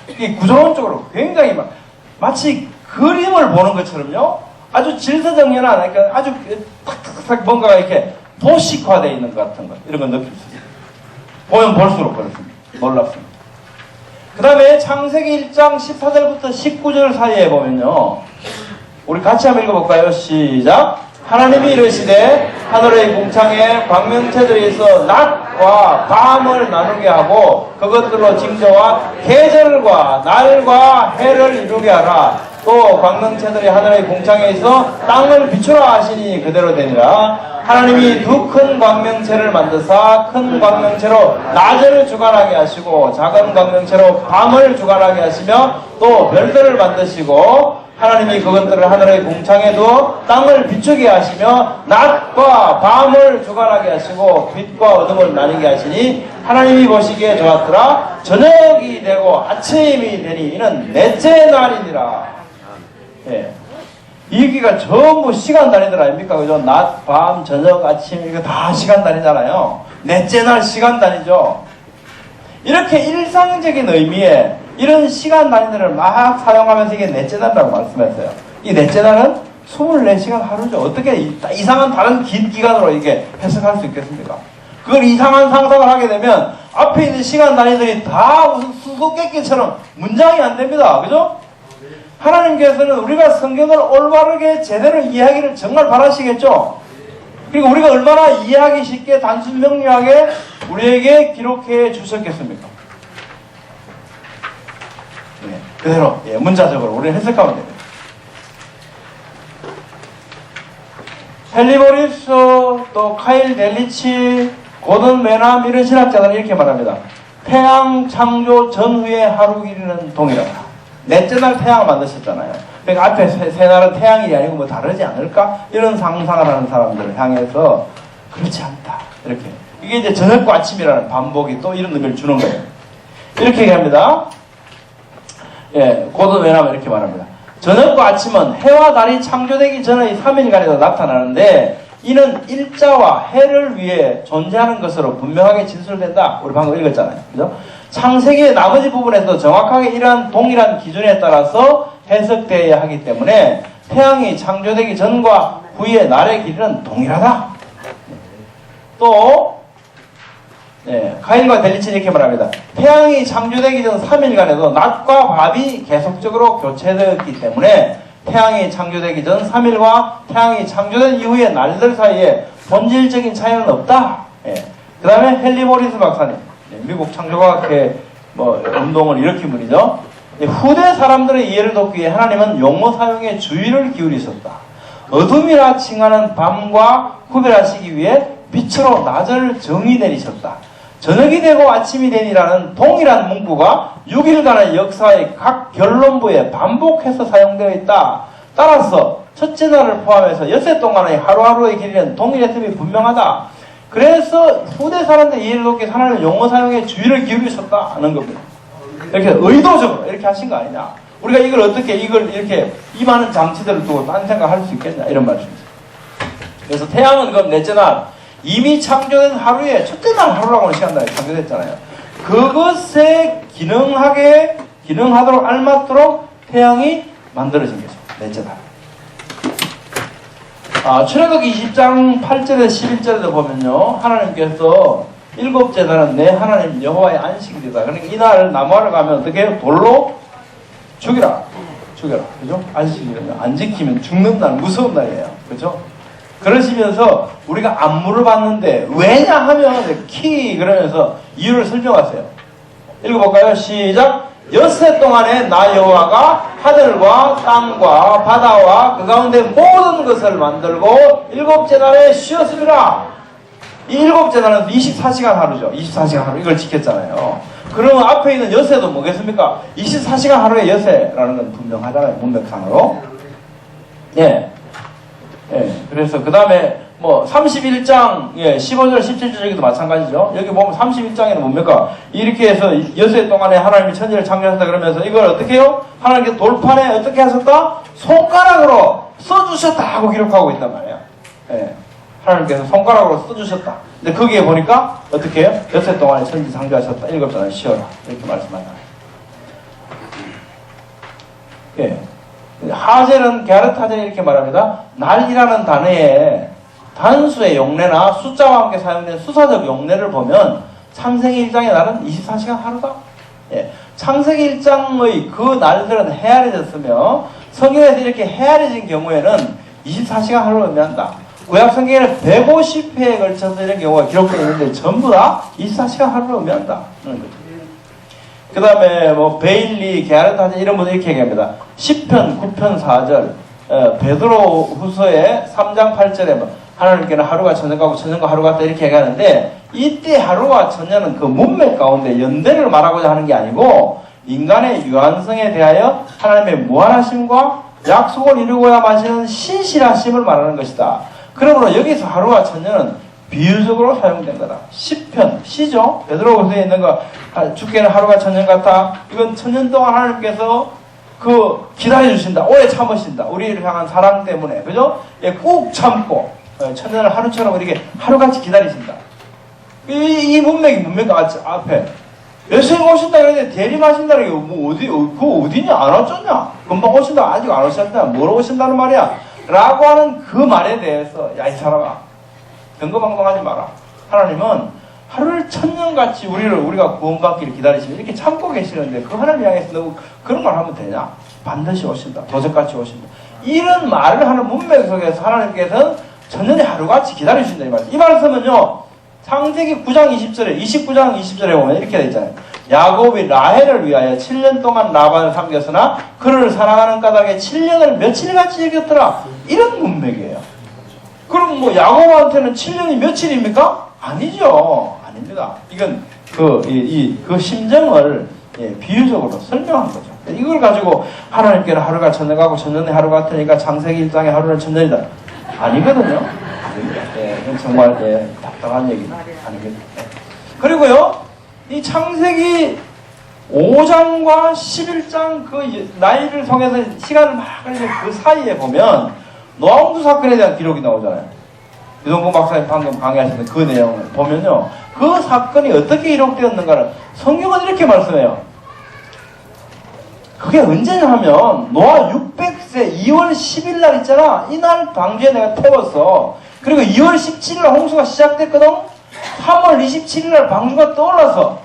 Speaker 1: 이 구조론적으로 굉장히 마치 그림을 보는 것처럼요. 아주 질서정연한, 그러니까 아주 탁탁탁 뭔가가 이렇게 도식화되어 있는 것 같은 것. 이런 걸 느낄 수 있어요. 보면 볼수록 그렇습니다. 놀랍습니다. 그 다음에 창세기 1장 14절부터 19절 사이에 보면요. 우리 같이 한번 읽어볼까요? 시작! 하나님이 이르시되 하늘의 궁창에 광명체들이 있어 낮과 밤을 나누게 하고 그것들로 징조와 계절과 날과 해를 이루게 하라. 또 광명체들이 하늘의 궁창에 있어 땅을 비추라 하시니 그대로 되니라. 하나님이 두 큰 광명체를 만드사 큰 광명체로 낮을 주관하게 하시고 작은 광명체로 밤을 주관하게 하시며 또 별들을 만드시고 하나님이 그것들을 하늘의 궁창에 두어 땅을 비추게 하시며 낮과 밤을 주관하게 하시고 빛과 어둠을 나뉘게 하시니 하나님이 보시기에 좋았더라. 저녁이 되고 아침이 되니 이는 넷째 날이니라. 이 얘기가 전부 시간 단위들 아닙니까? 그죠? 낮, 밤, 저녁, 아침 이거 다 시간 단위잖아요. 넷째 날 시간 단위죠. 이렇게 일상적인 의미의 이런 시간 단위들을 막 사용하면서 이게 넷째 날이라고 말씀했어요. 이 넷째 날은 24시간 하루죠. 어떻게 이상한 다른 긴 기간으로 이게 해석할 수 있겠습니까? 그걸 이상한 상상을 하게 되면 앞에 있는 시간 단위들이 다 무슨 수수께끼처럼 문장이 안 됩니다. 그죠? 하나님께서는 우리가 성경을 올바르게 제대로 이해하기를 정말 바라시겠죠? 그리고 우리가 얼마나 이해하기 쉽게 단순 명료하게 우리에게 기록해 주셨겠습니까? 그대로 문자적으로 우리는 해석하면 됩니다. 헨리 모리스, 또 카일 델리치, 고든 메남 이런 신학자들은 이렇게 말합니다. 태양 창조 전후의 하루 길이는 동일하다. 넷째 날 태양을 만드셨잖아요. 그러니까 앞에 세 날은 태양이 아니고 뭐 다르지 않을까? 이런 상상을 하는 사람들을 향해서 그렇지 않다. 이렇게. 이게 이제 저녁과 아침이라는 반복이 또 이런 의미를 주는 거예요. 이렇게 얘기합니다. 고든 메남 이렇게 말합니다. 저녁과 아침은 해와 달이 창조되기 전의 3일간에도 나타나는데 이는 일자와 해를 위해 존재하는 것으로 분명하게 진술된다. 우리 방금 읽었잖아요. 그죠? 창세기의 나머지 부분에서 정확하게 이러한 동일한 기준에 따라서 해석되어야 하기 때문에 태양이 창조되기 전과 후의 날의 길이는 동일하다. 또 카일과 델리치는 이렇게 말합니다. 태양이 창조되기 전 3일간에도 낮과 밤이 계속적으로 교체되었기 때문에 태양이 창조되기 전 3일과 태양이 창조된 이후의 날들 사이에 본질적인 차이는 없다. 그 다음에 헨리 모리스 박사님, 미국 창조과학회 운동을 일으킨 분이죠. 후대 사람들의 이해를 돕기 위해 하나님은 용어 사용에 주의를 기울이셨다. 어둠이라 칭하는 밤과 구별하시기 위해 빛으로 낮을 정의 내리셨다. 저녁이 되고 아침이 되니라는 동일한 문구가 6일간의 역사의 각 결론부에 반복해서 사용되어 있다. 따라서 첫째 날을 포함해서 엿새 동안의 하루하루의 길이는 동일했음이 분명하다. 그래서 후대 사람들의 이해를 돕기 위해서 하나님은 용어 사용에 주의를 기울이셨다는 겁니다. 이렇게 의도적으로 이렇게 하신 거 아니냐. 우리가 이걸 어떻게 이렇게 이 많은 장치들을 두고 딴 생각할 수 있겠냐 이런 말씀이죠. 그래서 태양은 그럼 넷째 날 이미 창조된 하루에 첫째 날 하루라고 하는 시간 단위 창조됐잖아요. 그것에 기능하도록 알맞도록 태양이 만들어진 거죠. 넷째 날. 출애굽기 20장 8절에서 11절에도 보면요. 하나님께서 일곱째 날은 내 하나님 여호와의 안식일이다. 그러니까 이날 나무하러 가면 어떻게 해요? 돌로 죽여라. 그죠? 안식일이면 안 지키면 죽는 날, 무서운 날이에요. 그죠? 그러시면서 우리가 안무를 받는데 왜냐하면 그러면서 이유를 설명하세요. 읽어볼까요? 시작. 엿새 동안에 나 여호와가 하늘과 땅과 바다와 그 가운데 모든 것을 만들고 일곱째 날에 쉬었습니다. 이 일곱째 날은 24시간 하루죠. 24시간 하루 이걸 지켰잖아요. 그러면 앞에 있는 엿새도 뭐겠습니까? 24시간 하루의 엿새라는 건 분명하잖아요. 문맥상으로. 예, 그래서 그 다음에 뭐 31장, 예, 15절, 17절 여기도 마찬가지죠. 여기 보면 31장에는 뭡니까? 이렇게 해서 6해 동안에 하나님이 천지를 창조하셨다 그러면서 이걸 어떻게 해요? 하나님께서 돌판에 어떻게 하셨다? 손가락으로 써주셨다 하고 기록하고 있단 말이에요. 예, 하나님께서 손가락으로 써주셨다. 근데 거기에 보니까 어떻게 해요? 6해 동안에 천지 창조하셨다. 7자는 쉬어라. 이렇게 말씀하잖아요. 예. 하젤은 게르타젤이 이렇게 말합니다. 날이라는 단어에 단수의 용례나 숫자와 함께 사용된 수사적 용례를 보면 창세기 1장의 날은 24시간 하루다. 예. 창세기 1장의 그 날들은 헤아려졌으며 성경에서 이렇게 헤아려진 경우에는 24시간 하루를 의미한다. 구약 성경에는 150회에 걸쳐서 이런 경우가 기록되어 있는데 전부 다 24시간 하루를 의미한다. 그 다음에 뭐 베일리, 게르타젤 이런 분들 이렇게 얘기합니다. 10편, 9편, 4절 베드로 후서의 3장 8절에 뭐 하나님께는 하루가 천년 같고 천년과 하루 같다 이렇게 얘기하는데 이때 하루와 천년은 그 문맥 가운데 연대를 말하고자 하는 게 아니고 인간의 유한성에 대하여 하나님의 무한하심과 약속을 이루고야 마시는 신실하심을 말하는 것이다. 그러므로 여기서 하루와 천년은 비유적으로 사용된 거다. 10편, 시죠? 베드로후서에 있는 거 주께는 하루가 천년 같아. 이건 천년 동안 하나님께서 그 기다려주신다. 오래 참으신다. 우리를 향한 사랑 때문에. 그죠? 예, 꾹 참고 천년을 하루처럼 이렇게 하루같이 기다리신다. 이 문맥이 앞에 예수님 오신다 그랬는데 대림하신다는 게 뭐 그거 어디냐? 안 어쩌냐? 금방 오신다. 아직 안 오셨다. 뭐로 오신다는 말이야? 라고 하는 그 말에 대해서 야, 이 사람아 경거망동하지 마라. 하나님은 하루를 천년같이 우리가 구원받기를 기다리시면 이렇게 참고 계시는데 그 하나님 향해서 너 그런 말 하면 되냐? 반드시 오신다. 도적같이 오신다. 이런 말을 하는 문맥 속에서 하나님께서는 천년의 하루같이 기다리신다. 이 말씀은요. 창세기 9장 20절에 29장 20절에 보면 이렇게 되어 있잖아요. 야곱이 라헬을 위하여 7년 동안 라반을 섬겼으나 그를 사랑하는 까닭에 7년을 며칠같이 여겼더라. 이런 문맥이에요. 그럼 뭐 야곱한테는 7년이 며칠입니까? 아니죠. 아닙니다. 이건 그 심정을 비유적으로 설명한 거죠. 이걸 가지고 하나님께는 하루가 천년 같고 천년의 하루 같으니까 창세기 1장의 하루는 천년이다. 아니거든요. 이건 정말 답답한 얘기입니다. 아니거든요. 그리고요, 이 창세기 5장과 11장 그 나이를 통해서 시간을 막 흘리는 그 사이에 보면 노아홍수 사건에 대한 기록이 나오잖아요. 유동근 박사님 방금 강의하셨던 그 내용을 보면요. 그 사건이 어떻게 기록되었는가를 성경은 이렇게 말씀해요. 그게 언제냐 하면 노아 600세 2월 10일 날 있잖아. 이날 방주에 내가 태웠어. 그리고 2월 17일 날 홍수가 시작됐거든. 3월 27일 날 방주가 떠올라서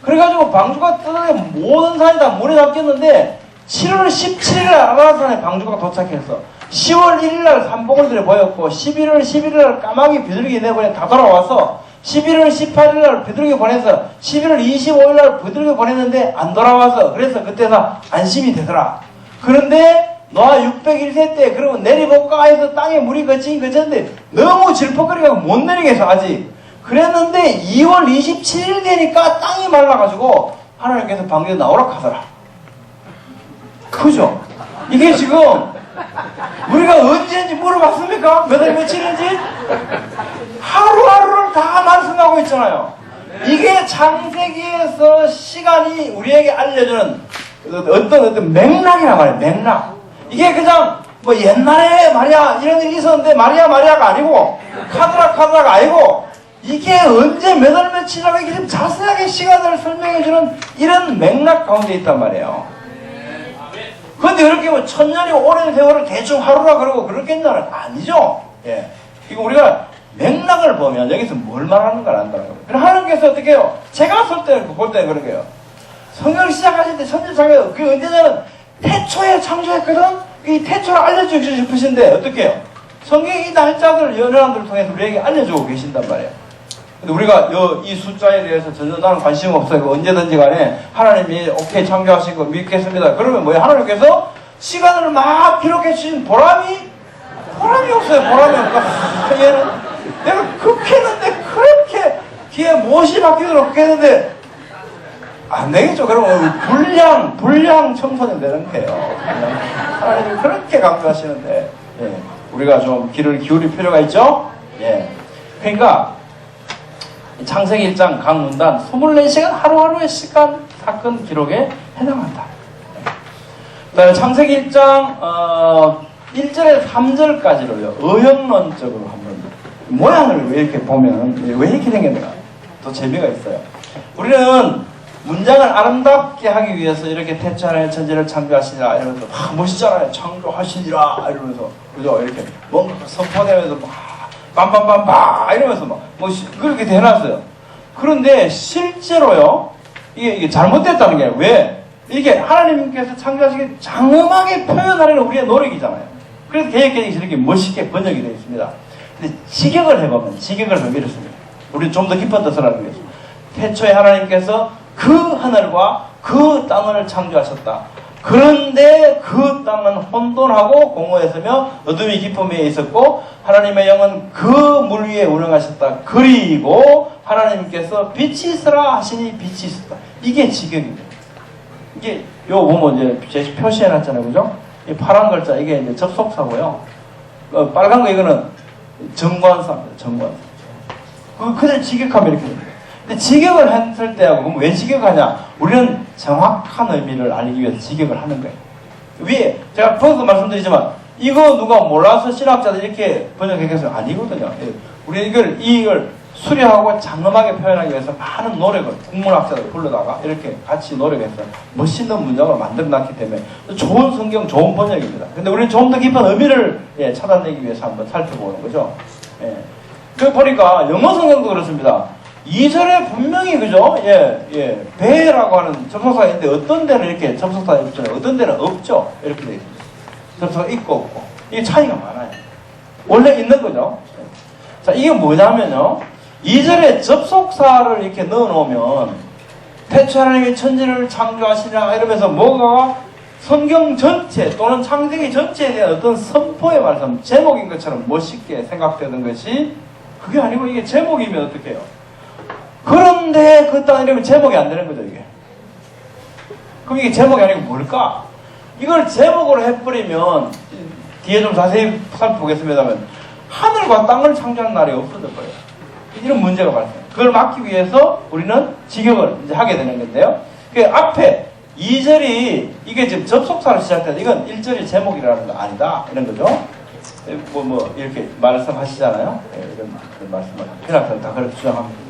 Speaker 1: 그래가지고 방주가 떠오르면 모든 산이 다 물에 잠겼는데 7월 17일 날 아라산에 방주가 도착했어. 10월 1일 날 산봉우리들이 보였고 11월 11일 날 까마귀 비둘기 내보내 다 돌아와서 11월 18일 날 비둘기 보내서 11월 25일 날 비둘기 보냈는데 안 돌아와서 그래서 그때서 안심이 되더라. 그런데 노아 601세 때 그러면 내리볼까 해서 땅에 물이 거쳤는데 너무 질퍽거리가 못 내리겠어 아직. 그랬는데 2월 27일 되니까 땅이 말라가지고 하나님께서 방주에 나오라 하더라. 그죠? 이게 지금 우리가 언제인지 물어봤습니까? 몇 월 며칠인지? 하루하루를 다 말씀하고 있잖아요. 이게 창세기에서 시간이 우리에게 알려주는 어떤 맥락이란 말이에요. 맥락. 이게 그냥 뭐 옛날에 말이야 이런 일이 있었는데 마리아가 아니고 카드라가 아니고 이게 언제 몇 월 며칠이라고 이렇게 좀 자세하게 시간을 설명해주는 이런 맥락 가운데 있단 말이에요. 그런데 그렇게 뭐 천년이 오랜 세월을 대충 하루라 그러고 그렇겠냐는 아니죠. 예. 이거 우리가 맥락을 보면 여기서 뭘 말하는가 안다는 거예요. 그럼 하나님께서 어떻게 해요? 제가 볼 때는 그렇게 해요. 성경을 시작하실 때 천지 창조 그게 언제냐면 태초에 창조했거든. 이 태초를 알려주고 싶으신데 어떻게 해요? 성경이 이 날짜들 연애한들을 통해서 우리에게 알려주고 계신단 말이에요. 근데 우리가 이 숫자에 대해서 전혀 나는 관심 없어요. 언제든지 간에 하나님이 오케이 창조하신 거 믿겠습니다. 그러면 뭐예요? 하나님께서 시간을 막 기록해 주신 보람이 없어요. 보람이 없어. 얘는 내가 극했는데 그렇게 뒤에 무엇이 바뀌도록 했는데 안 되겠죠. 그러면 불량 청소년 되는 거예요. 하나님이 그렇게 강조하시는데 예. 우리가 좀 귀를 기울일 필요가 있죠? 예. 그러니까 창세기 1장 각 문단 24시간 하루하루의 시간 사건 기록에 해당한다. 그다음에 창세기 1장 1절에서 3절까지로요. 의형론적으로 한번 모양을 왜 이렇게 보면 왜 이렇게 생겼나 또 재미가 있어요. 우리는 문장을 아름답게 하기 위해서 이렇게 태초 하나님의 천지를 창조하시니라 이러면서 멋있잖아요. 창조하시니라 이러면서 그죠? 이렇게 뭔가 선포되면서 막 빰빰빰빰 이러면서 막 그렇게 해놨어요. 그런데 실제로요 이게 잘못됐다는 게 아니라 왜? 이게 하나님께서 창조하시기 장엄하게 표현하려는 우리의 노력이잖아요. 그래서 개혁개혁이 이렇게 멋있게 번역이 되어 있습니다. 근데 직역을 해보면 이렇습니다. 우리 좀 더 깊은 뜻을 알기 위해서 태초에 하나님께서 그 하늘과 그 땅을 창조하셨다. 그런데 그 땅은 혼돈하고 공허했으며 어둠이 깊음에 있었고 하나님의 영은 그 물 위에 운행하셨다. 그리고 하나님께서 빛이 있으라 하시니 빛이 있었다. 이게 직역입니다. 이게 요 보면 이제 제시 표시해놨잖아요, 그죠? 이 파란 글자 이게 이제 접속사고요. 빨간 거 이거는 정관사입니다. 정관사. 그들 직역하면 이렇게 됩니다. 근데 직역을 했을 때하고 그럼 왜 직역하냐? 우리는 정확한 의미를 알기 위해서 직역을 하는 거예요. 위에 제가 거기서 말씀드리지만 이거 누가 몰라서 신학자들 이렇게 번역했겠어요? 아니거든요. 우리 이걸 수려하고 장엄하게 표현하기 위해서 많은 노력을 국문학자들 불러다가 이렇게 같이 노력해서 멋있는 문장을 만들어놨기 때문에 좋은 성경, 좋은 번역입니다. 근데 우리는 좀 더 깊은 의미를 찾아내기 위해서 한번 살펴보는 거죠. 그 보니까 영어 성경도 그렇습니다. 2절에 분명히 그죠? 배라고 하는 접속사가 있는데 어떤 데는 이렇게 접속사가 있잖아요. 어떤 데는 없죠. 이렇게 되어 있습니다. 접속사가 있고 없고. 이게 차이가 많아요. 원래 있는 거죠. 자, 이게 뭐냐면요. 2절에 접속사를 이렇게 넣어 놓으면 태초 하나님의 천지를 창조하시라 이러면서 뭐가 성경 전체 또는 창세기 전체에 대한 어떤 선포의 말씀, 제목인 것처럼 멋있게 생각되는 것이 그게 아니고 이게 제목이면 어떻게 해요? 그런데 그 땅 이러면 제목이 안 되는 거죠, 이게. 그럼 이게 제목이 아니고 뭘까? 이걸 제목으로 해버리면 뒤에 좀 자세히 살펴보겠습니다만 하늘과 땅을 창조한 날이 없어져 버려요. 이런 문제가 발생해요. 그걸 막기 위해서 우리는 직역을 이제 하게 되는 건데요. 그 앞에 2절이 이게 지금 접속사로 시작돼서 이건 1절이 제목이라는 거 아니다. 이런 거죠. 이렇게 말씀하시잖아요. 이런 말씀을 신학자는 다 그렇게 주장합니다.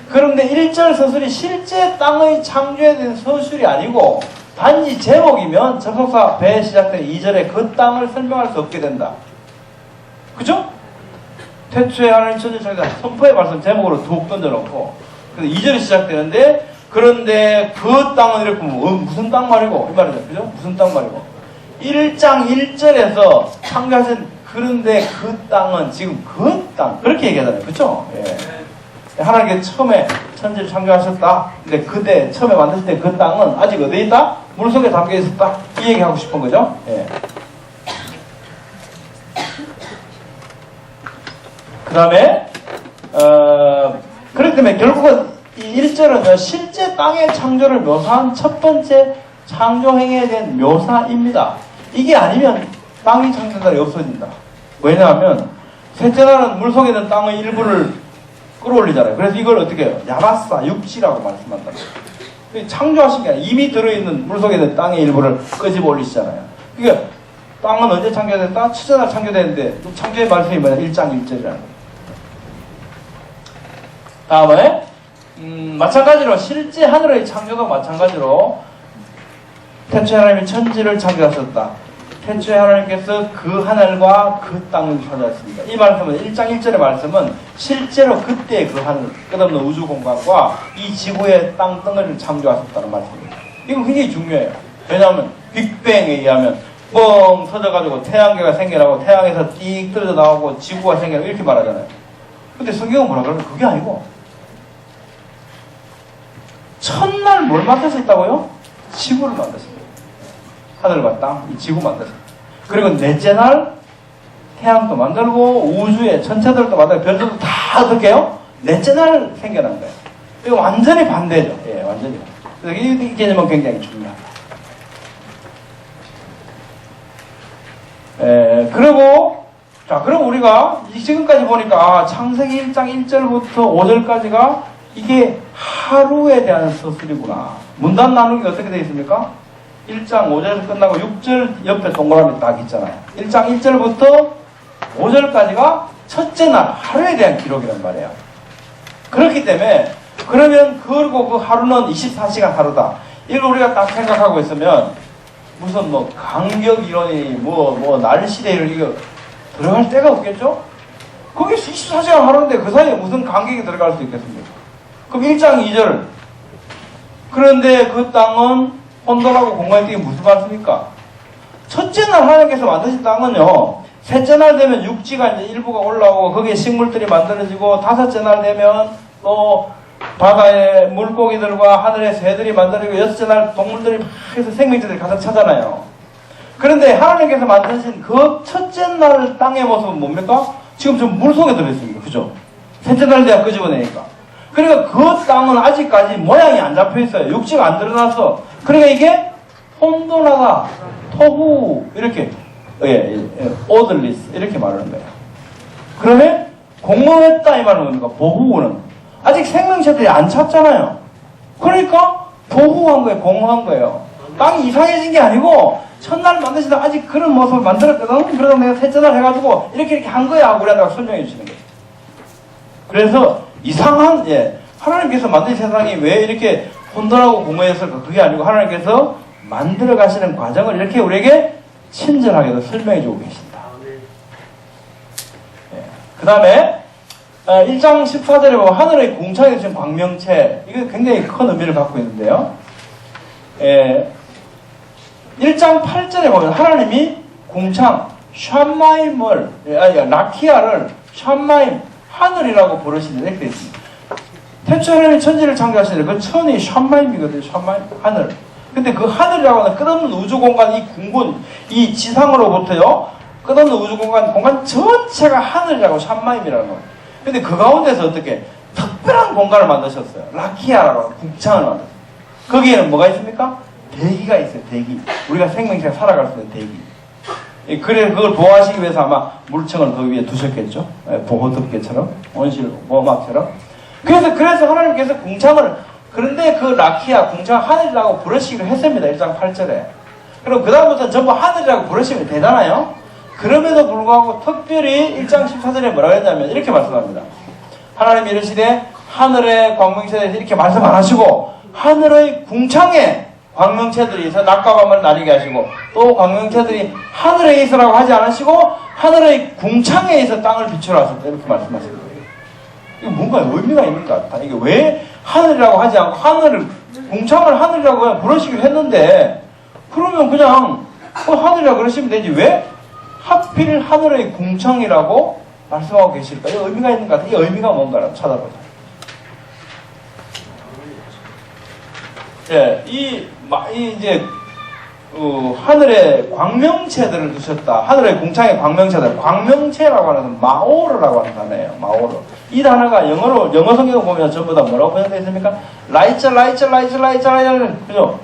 Speaker 1: 그런데 1절 서술이 실제 땅의 창조에 대한 서술이 아니고 단지 제목이면 접속사 배에 시작된 2절에 그 땅을 설명할 수 없게 된다. 그죠? 태초에 하나님 천지 창조한 선포의 말씀 제목으로 툭 던져놓고 그래서 2절이 시작되는데 그런데 그 땅은 이렇게 무슨 땅 말이고 이 말이죠. 그죠? 무슨 땅 말이고 1장 1절에서 창조하신 그런데 그 땅은 지금 그 땅 그렇게 얘기하잖아요. 그죠? 하나님께 처음에 천지를 창조하셨다. 근데 그때 처음에 만드실 때 그 땅은 아직 어디에 있다? 물속에 담겨 있었다. 이 얘기하고 싶은 거죠. 그 다음에 그렇기 때문에 결국은 이 1절은 실제 땅의 창조를 묘사한 첫 번째 창조 행위에 대한 묘사입니다. 이게 아니면 땅이 창조된 날이 없어진다. 왜냐하면 셋째 날은 물속에 있는 땅의 일부를 끌어올리잖아요. 그래서 이걸 어떻게 해요? 야마사, 육지라고 말씀한다. 창조하신 게 아니라 이미 들어있는 물속에 있는 땅의 일부를 끄집어 올리시잖아요. 그러니까 땅은 언제 창조됐다? 첫째 날 창조됐는데 창조의 말씀이 뭐냐? 1장 1절이라는 거예요. 다음에 마찬가지로 실제 하늘의 창조도 마찬가지로 태초에 하나님이 천지를 창조하셨다. 태초에 하나님께서 그 하늘과 그 땅을 창조하셨습니다. 이 말씀은 1장 1절의 말씀은 실제로 그때 그 하늘 끝없는 우주 공간과 이 지구의 땅덩어리를 창조하셨다는 말씀입니다. 이건 굉장히 중요해요. 왜냐하면 빅뱅에 의하면 뻥 터져가지고 태양계가 생겨나고 태양에서 띡 떨어져 나오고 지구가 생겨나고 이렇게 말하잖아요. 근데 성경은 뭐라 그러면 그게 아니고 첫날 뭘 만드셨다고요? 지구를 만드셨어요. 하늘과 땅, 이 지구 만드셨어요. 그리고 넷째 날 태양도 만들고 우주의 천체들도 만들고 별들도 다 어떻게 해요? 넷째 날 생겨난 거예요. 이거 완전히 반대죠. 완전히. 그래서 이 개념은 굉장히 중요하다. 그리고 자, 그럼 우리가 지금까지 보니까 창세기 1장 1절부터 5절까지가 이게 하루에 대한 서술이구나. 문단 나누기 어떻게 되어 있습니까? 1장 5절에서 끝나고 6절 옆에 동그라미 딱 있잖아요. 1장 1절부터 5절까지가 첫째 날 하루에 대한 기록이란 말이에요. 그렇기 때문에 그러면 그리고 그 하루는 24시간 하루다. 이걸 우리가 딱 생각하고 있으면 무슨 뭐 간격 이론이 뭐 날씨 대를 이거 들어갈 데가 없겠죠? 거기 24시간 하루인데 그 사이에 무슨 간격이 들어갈 수 있겠습니까? 그럼 1장 2절. 그런데 그 땅은 혼돈하고 공간이 되게 무슨 말씀입니까? 첫째 날 하나님께서 만드신 땅은요, 셋째 날 되면 육지가 이제 일부가 올라오고 거기에 식물들이 만들어지고, 다섯째 날 되면 또 바다의 물고기들과 하늘의 새들이 만들어지고, 여섯째 날 동물들이 막 해서 생명체들이 가득 차잖아요. 그런데 하나님께서 만드신 그 첫째 날 땅의 모습은 뭡니까? 지금 좀 물속에 들어있습니다. 그죠? 셋째 날 돼야 끄집어내니까. 그러니까 그 땅은 아직까지 모양이 안 잡혀있어요. 육지가 안 드러났어. 그러니까 이게 혼돈하다, 토후, 이렇게, 오들리스, 이렇게 말하는 거예요. 그러면 공허했다 이 말은 뭡니까? 보후는 아직 생명체들이 안 찼잖아요. 그러니까 보후한 거예요. 공허한 거예요. 땅이 이상해진 게 아니고 첫날 만드시다 아직 그런 모습을 만들었거든. 그러다 내가 셋째 날 해가지고 이렇게 한 거야 하고 우리한테 설명해 주시는 거예요. 그래서 이상한, 하나님께서 만든 세상이 왜 이렇게 혼돈하고 공허했을까? 그게 아니고 하나님께서 만들어 가시는 과정을 이렇게 우리에게 친절하게도 설명해 주고 계신다. 그 다음에 1장 14절에 보면 하늘의 궁창에 주신 광명체, 이거 굉장히 큰 의미를 갖고 있는데요. 1장 8절에 보면 하나님이 궁창 샴마임을, 라키아를 샴마임, 하늘이라고 부르시는데 이렇게 있습니다. 태초 하나님이 천지를 창조하시는데 그 천이 샴마임이거든요. 샴마임, 하늘. 근데 그 하늘이라고 하는 끝없는 우주 공간, 이 궁분, 이 지상으로부터요, 끝없는 우주 공간 전체가 하늘이라고 샴마임이라는 거예요. 근데 그 가운데서 어떻게 특별한 공간을 만드셨어요. 라키아라고 하는 궁창을 만들었어요. 거기에는 뭐가 있습니까? 대기가 있어요. 대기. 우리가 생명체가 살아갈 수 있는 대기. 그래 그걸 보호하시기 위해서 아마 물청을 그 위에 두셨겠죠. 보호덮개처럼, 온실 보호막처럼. 그래서 하나님께서 궁창을, 그런데 그 라키아 궁창 하늘이라고 부르시기로 했습니다. 1장 8절에. 그럼 그 다음부터는 전부 하늘이라고 부르시면 되잖아요. 그럼에도 불구하고 특별히 1장 14절에 뭐라고 했냐면 이렇게 말씀합니다. 하나님이 이르시되 하늘의 광명체에 대해서 이렇게 말씀 안 하시고 하늘의 궁창에 광명체들이 있어 낮과 밤을 나뉘게 하시고, 또 광명체들이 하늘에 있으라고 하지 않으시고 하늘의 궁창에 있어 땅을 비추라 하셨다, 이렇게 말씀하시는 거예요. 이거 뭔가 의미가 있는 것 같아. 이게 왜 하늘이라고 하지 않고 궁창을 하늘이라고 부르시기로 했는데, 그러면 그냥 하늘이라고 그러시면 되지 왜 하필 하늘의 궁창이라고 말씀하고 계실까? 이 의미가 있는 것 같아. 이 의미가 뭔가를 찾아보자. 이제 하늘에 광명체들을 두셨다. 하늘의 궁창에 광명체들. 광명체라고 하는 마오르라고 하는 단어예요. 마오르. 이 단어가 영어 성경을 보면 전부 다 뭐라고 번역되어 있습니까? 라이처. 그죠?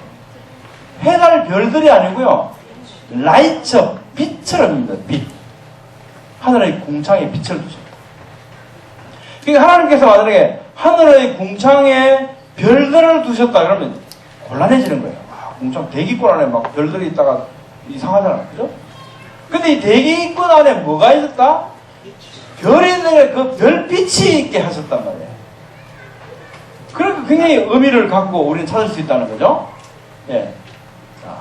Speaker 1: 해달 별들이 아니고요. 라이처. 빛처럼입니다. 빛. 하늘의 궁창에 빛을 두셨다. 그러니까 하나님께서 만약에 하늘의 궁창에 별들을 두셨다 그러면 곤란해지는 거예요. 궁창 대기권 안에 막 별들이 있다가 이상하잖아요. 그죠? 근데 이 대기권 안에 뭐가 있었다? 별이 있는 그 별빛이 있게 하셨단 말이에요. 그러니까 굉장히 의미를 갖고 우리는 찾을 수 있다는 거죠.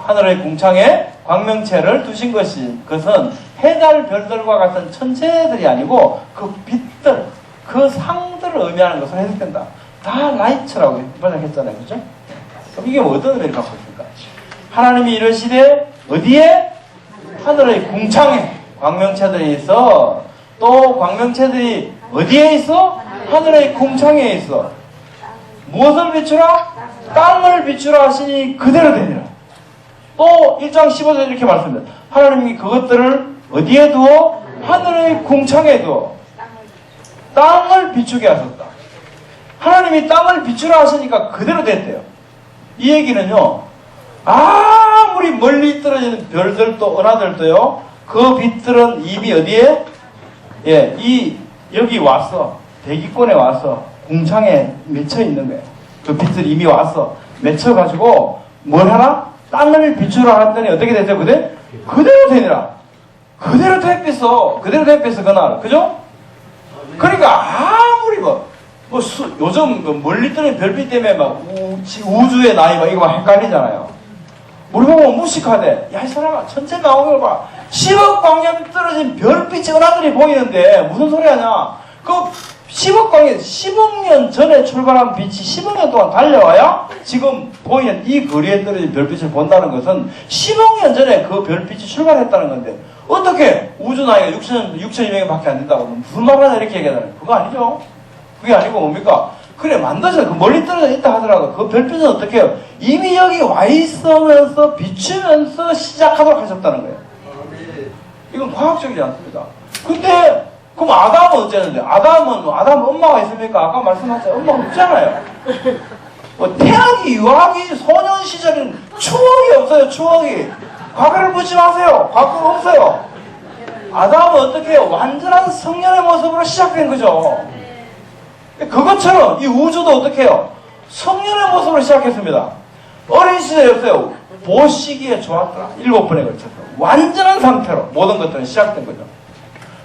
Speaker 1: 하늘의 궁창에 광명체를 두신 것은 해달 별들과 같은 천체들이 아니고 그 빛들, 그 상들을 의미하는 것을 해석된다. 다 라이트라고 번역했잖아요. 그죠? 그럼 이게 어떤 의미를 갖고 있을까? 하나님이 이르시되 어디에? 하늘의 궁창에 광명체들이 있어. 또 광명체들이 어디에 있어? 하늘의 궁창에 있어. 무엇을 비추라? 땅을 비추라 하시니 그대로 되니라. 또 1장 15절에 이렇게 말씀합니다. 하나님이 그것들을 어디에 두어? 하늘의 궁창에 두어 땅을 비추게 하셨다. 하나님이 땅을 비추라 하시니까 그대로 됐대요. 이 얘기는요, 아무리 멀리 떨어지는 별들도 은하들도요, 그 빛들은 이미 어디에? 예, 여기 왔어. 대기권에 와서 공창에 맺혀 있는 거예요. 그 빛을 이미 왔어. 맺혀가지고 뭘 하나? 땅을 비추라 했더니 어떻게 됐죠? 그대로 되니라. 그대로 택했어. 그날. 그죠? 그러니까 아무리 요즘 그 멀리 뜨는 별빛 때문에 막 우주의 나이 막 이거 막 헷갈리잖아요. 우리 보고 무식하대. 야, 이 사람아, 천체 나오는 걸 봐. 10억 광년 떨어진 별빛이 은하들이 보이는데 무슨 소리 하냐? 그 10억 광년, 10억 년 전에 출발한 빛이 10억 년 동안 달려와야 지금 보이는 이 거리에 떨어진 별빛을 본다는 것은 10억 년 전에 그 별빛이 출발했다는 건데 어떻게 우주 나이가 6천여 밖에 안 된다고 무슨 말 하냐 이렇게 얘기하잖아요. 그거 아니죠? 그게 아니고 뭡니까? 그래, 만드셔서 그 멀리 떨어져 있다 하더라도 그 별빛은 어떻게 해요? 이미 여기 와 있으면서 비추면서 시작하도록 하셨다는 거예요. 이건 과학적이지 않습니다. 근데 그럼 아담은 어쩌는데? 아담은 엄마가 있습니까? 아까 말씀하셨죠. 엄마가 없잖아요. 태아기, 유아기, 소년 시절은 추억이 없어요. 추억이. 과거를 묻지 마세요. 과거가 없어요. 아담은 어떻게 해요? 완전한 성년의 모습으로 시작된 거죠. 그것처럼 이 우주도 어떻게 해요? 성년의 모습으로 시작했습니다. 어린 시절이었어요. 보시기에 좋았더라. 7번에 걸쳐서 완전한 상태로 모든 것들은 시작된 거죠.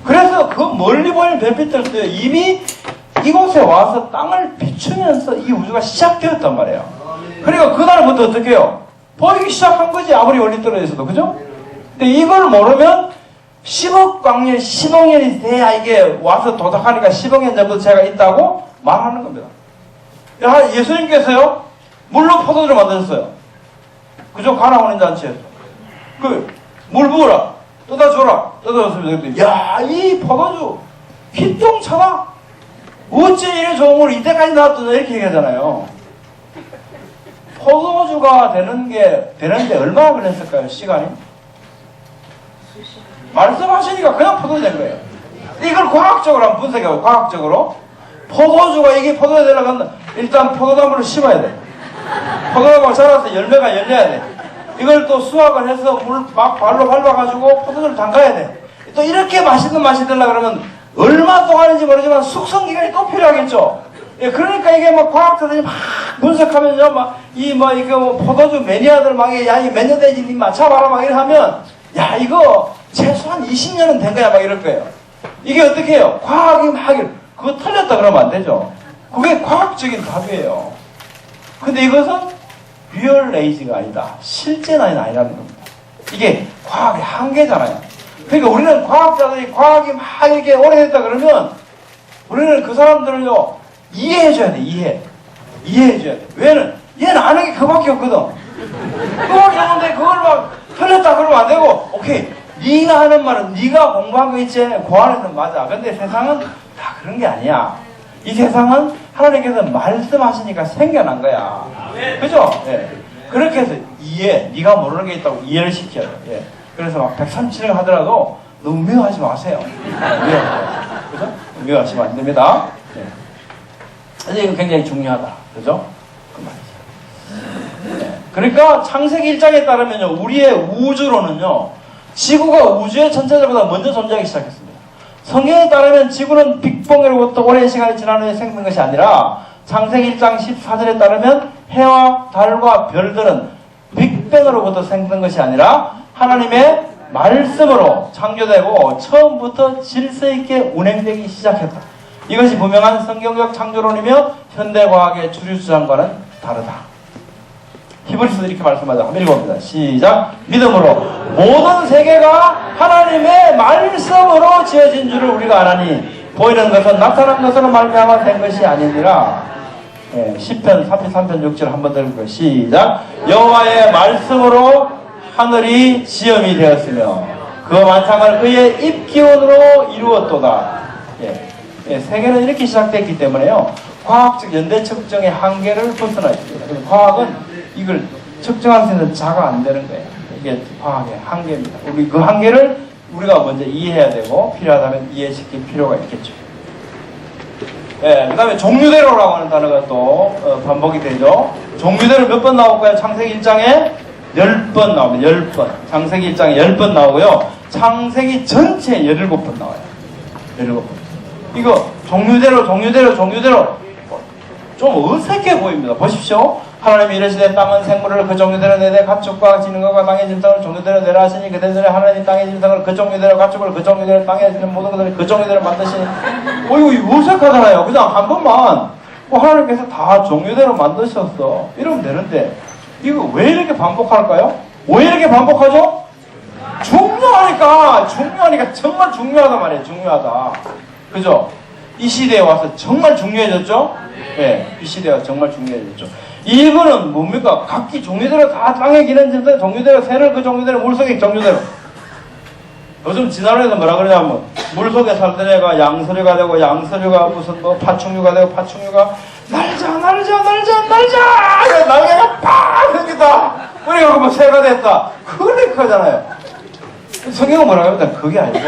Speaker 1: 그래서 그 멀리 보이는 별빛들도 이미 이곳에 와서 땅을 비추면서 이 우주가 시작되었단 말이에요. 그러니까 그날부터 어떻게 해요? 보이기 시작한 거지. 아무리 멀리 떨어져 있어도. 그죠? 근데 이걸 모르면 10억 광년, 10억 년이 돼야 이게 와서 도착하니까 10억 년 전부터 제가 있다고 말하는 겁니다. 예수님께서요, 물로 포도주를 만드셨어요. 그죠? 가나 혼인 잔치에서. 물 부어라. 뜯어줘라. 뜯어줬습니다. 야, 이 포도주, 기똥차다? 어째 이래 좋은 물 이때까지 나왔더니 이렇게 얘기하잖아요. 포도주가 되는데 얼마나 걸렸을까요? 시간이? 말씀하시니까 그냥 포도주 된 거예요. 이걸 과학적으로 한번 분석해요. 과학적으로. 포도주가 이게 포도가 되려면 일단 포도나무를 심어야 돼. 포도나무가 자라서 열매가 열려야 돼. 이걸 또 수확을 해서 물 막 발로 밟아가지고 포도주를 담가야 돼. 또 이렇게 맛있는 맛이 되려고 그러면 얼마 동안인지 모르지만 숙성기간이 또 필요하겠죠. 예, 그러니까 이게 막 과학자들이 막 분석하면요, 이거 포도주 매니아들 막, 야, 이 몇 년 되지, 니 맞춰봐라, 막 이러면, 야, 이거 최소한 20년은 된 거야, 막 이럴 거예요. 이게 어떻게 해요? 과학이 막, 그거 틀렸다 그러면 안 되죠. 그게 과학적인 답이에요. 근데 이것은 리얼 에이지가 아니다. 실제 나이는 아니라는 겁니다. 이게 과학의 한계잖아요. 그러니까 우리는 과학자들이 과학이 막 이렇게 오래됐다 그러면 우리는 그 사람들을요, 이해해줘야 돼. 이해해줘야 돼. 얘는 아는 게 그거밖에 없거든. 그거밖에 없는데 그걸 막 틀렸다 그러면 안 되고, 오케이, 네가 하는 말은 네가 공부한 거 있지, 그 안에서는 맞아. 근데 세상은 다 그런 게 아니야. 이 세상은 하나님께서 말씀하시니까 생겨난 거야. 그죠? 예. 그렇게 해서 네가 모르는 게 있다고 이해를 시켜요. 예. 그래서 막 137을 하더라도 너무 미워하지 마세요. 그죠? 미워하시면 안 됩니다. 예. 그래서 이거 굉장히 중요하다. 그죠? 그 말이죠. 예. 그러니까 창세기 1장에 따르면요, 우리의 우주로는요, 지구가 우주의 전체들보다 먼저 존재하기 시작했습니다. 성경에 따르면 지구는 빅뱅으로부터 오랜 시간이 지난 후에 생긴 것이 아니라 창세기 1장 14절에 따르면 해와 달과 별들은 빅뱅으로부터 생긴 것이 아니라 하나님의 말씀으로 창조되고 처음부터 질서 있게 운행되기 시작했다. 이것이 분명한 성경적 창조론이며 현대과학의 주류 주장과는 다르다. 히브리서도 이렇게 말씀하자. 한번 읽어봅니다. 시작. 믿음으로 모든 세계가 하나님의 말씀으로 지어진 줄을 우리가 아나니 보이는 것은 나타난 것으로 말미암아 된 것이 아니니라. 예, 시편 33편 6절 한번 더 읽고요. 시작. 여호와의 말씀으로 하늘이 지음이 되었으며 그 만상을 그의 입기원으로 이루었도다. 예, 세계는 이렇게 시작됐기 때문에요, 과학적 연대 측정의 한계를 벗어나 있습니다. 과학은 이걸 측정할 수 있는 자가 안 되는 거예요. 이게 과학의 한계입니다. 우리 그 한계를 우리가 먼저 이해해야 되고 필요하다면 이해시킬 필요가 있겠죠. 예, 그 다음에 종류대로라고 하는 단어가 또 반복이 되죠. 종류대로 몇 번 나올까요? 창세기 1장에 10번 나옵니다. 10번. 창세기 1장에 10번 나오고요. 창세기 전체에 17번 나와요. 17번. 이거 종류대로 좀 어색해 보입니다. 보십시오. 하나님이 이르시되 땅은 생물을 그 종류대로 내되 가축과 지능과 땅의 짐승을 종류대로 내라 하시니 그대들의 하나님 땅의 짐승을 그 종류대로 가축을 그 종류대로 땅에 있는 모든 것들을 그 종류대로 만드시니 이거 어색하잖아요. 그냥 한 번만 하나님께서 다 종류대로 만드셨어 이러면 되는데 이거 왜 이렇게 반복할까요? 왜 이렇게 반복하죠? 중요하니까 정말 중요하단 말이에요. 중요하다. 그죠? 이 시대에 와서 정말 중요해졌죠? 네, 이 시대가 정말 중요해졌죠. 이거는 뭡니까? 각기 종류대로 다 땅에 기는 짐승 종류대로 새를 그 종류대로 물속에 종류대로. 요즘 진화론에서 뭐라 그러냐면 물속에 살던 애가 양서류가 되고 양서류가 무슨 뭐 파충류가 되고 파충류가 날자 날개가 팍 생겼다. 그래갖고 뭐 새가 됐다. 그렇게 하잖아요. 성경은 뭐라고 합니까? 그게 아니고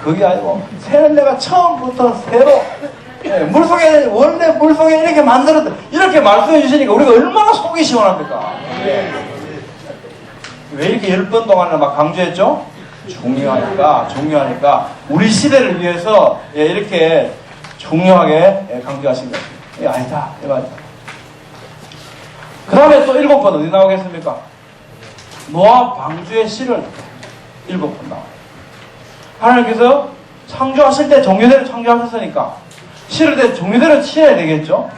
Speaker 1: 그게 아니고 새는 내가 처음부터 새로 물속에 원래 물속에 이렇게 만들었다 이렇게 말씀해 주시니까 우리가 얼마나 속이 시원합니까? 왜 이렇게 10번 동안을 막 강조했죠? 중요하니까 우리 시대를 위해서 이렇게 중요하게 강조하신 거예요. 이게 아니다. 그 다음에 또 7번 어디 나오겠습니까? 노아 방주의 씨를 7번 나와요. 하나님께서 창조하실 때 종류대로 창조하셨으니까 실을 때 종류대로 치어야 되겠죠?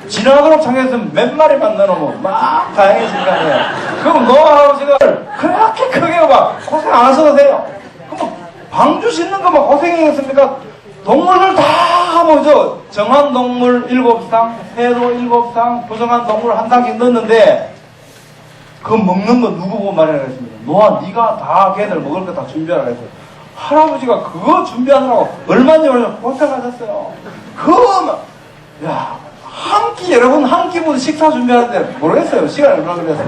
Speaker 1: 지나가도록 창조했으면 몇 마리만 넣어놓으면 막 다양해질 거 아니에요. 그럼 노아 할아버지가 그렇게 크게 막 고생 안 하셔도 돼요. 그럼 방주 짓는 거만 고생했습니까? 동물들 다 하면 정한 동물 7상, 새도 7상, 부정한 동물 한 쌍씩 넣었는데 그 먹는 거 누구 보고 말이라 했습니까? 노아 네가 다 걔들 먹을 거 다 준비하라 했어요. 할아버지가 그거 준비하느라고 얼마나 고생하셨어요. 한 끼, 여러분 한 끼보다 식사 준비하는데 모르겠어요. 시간이 얼마나 걸렸어요.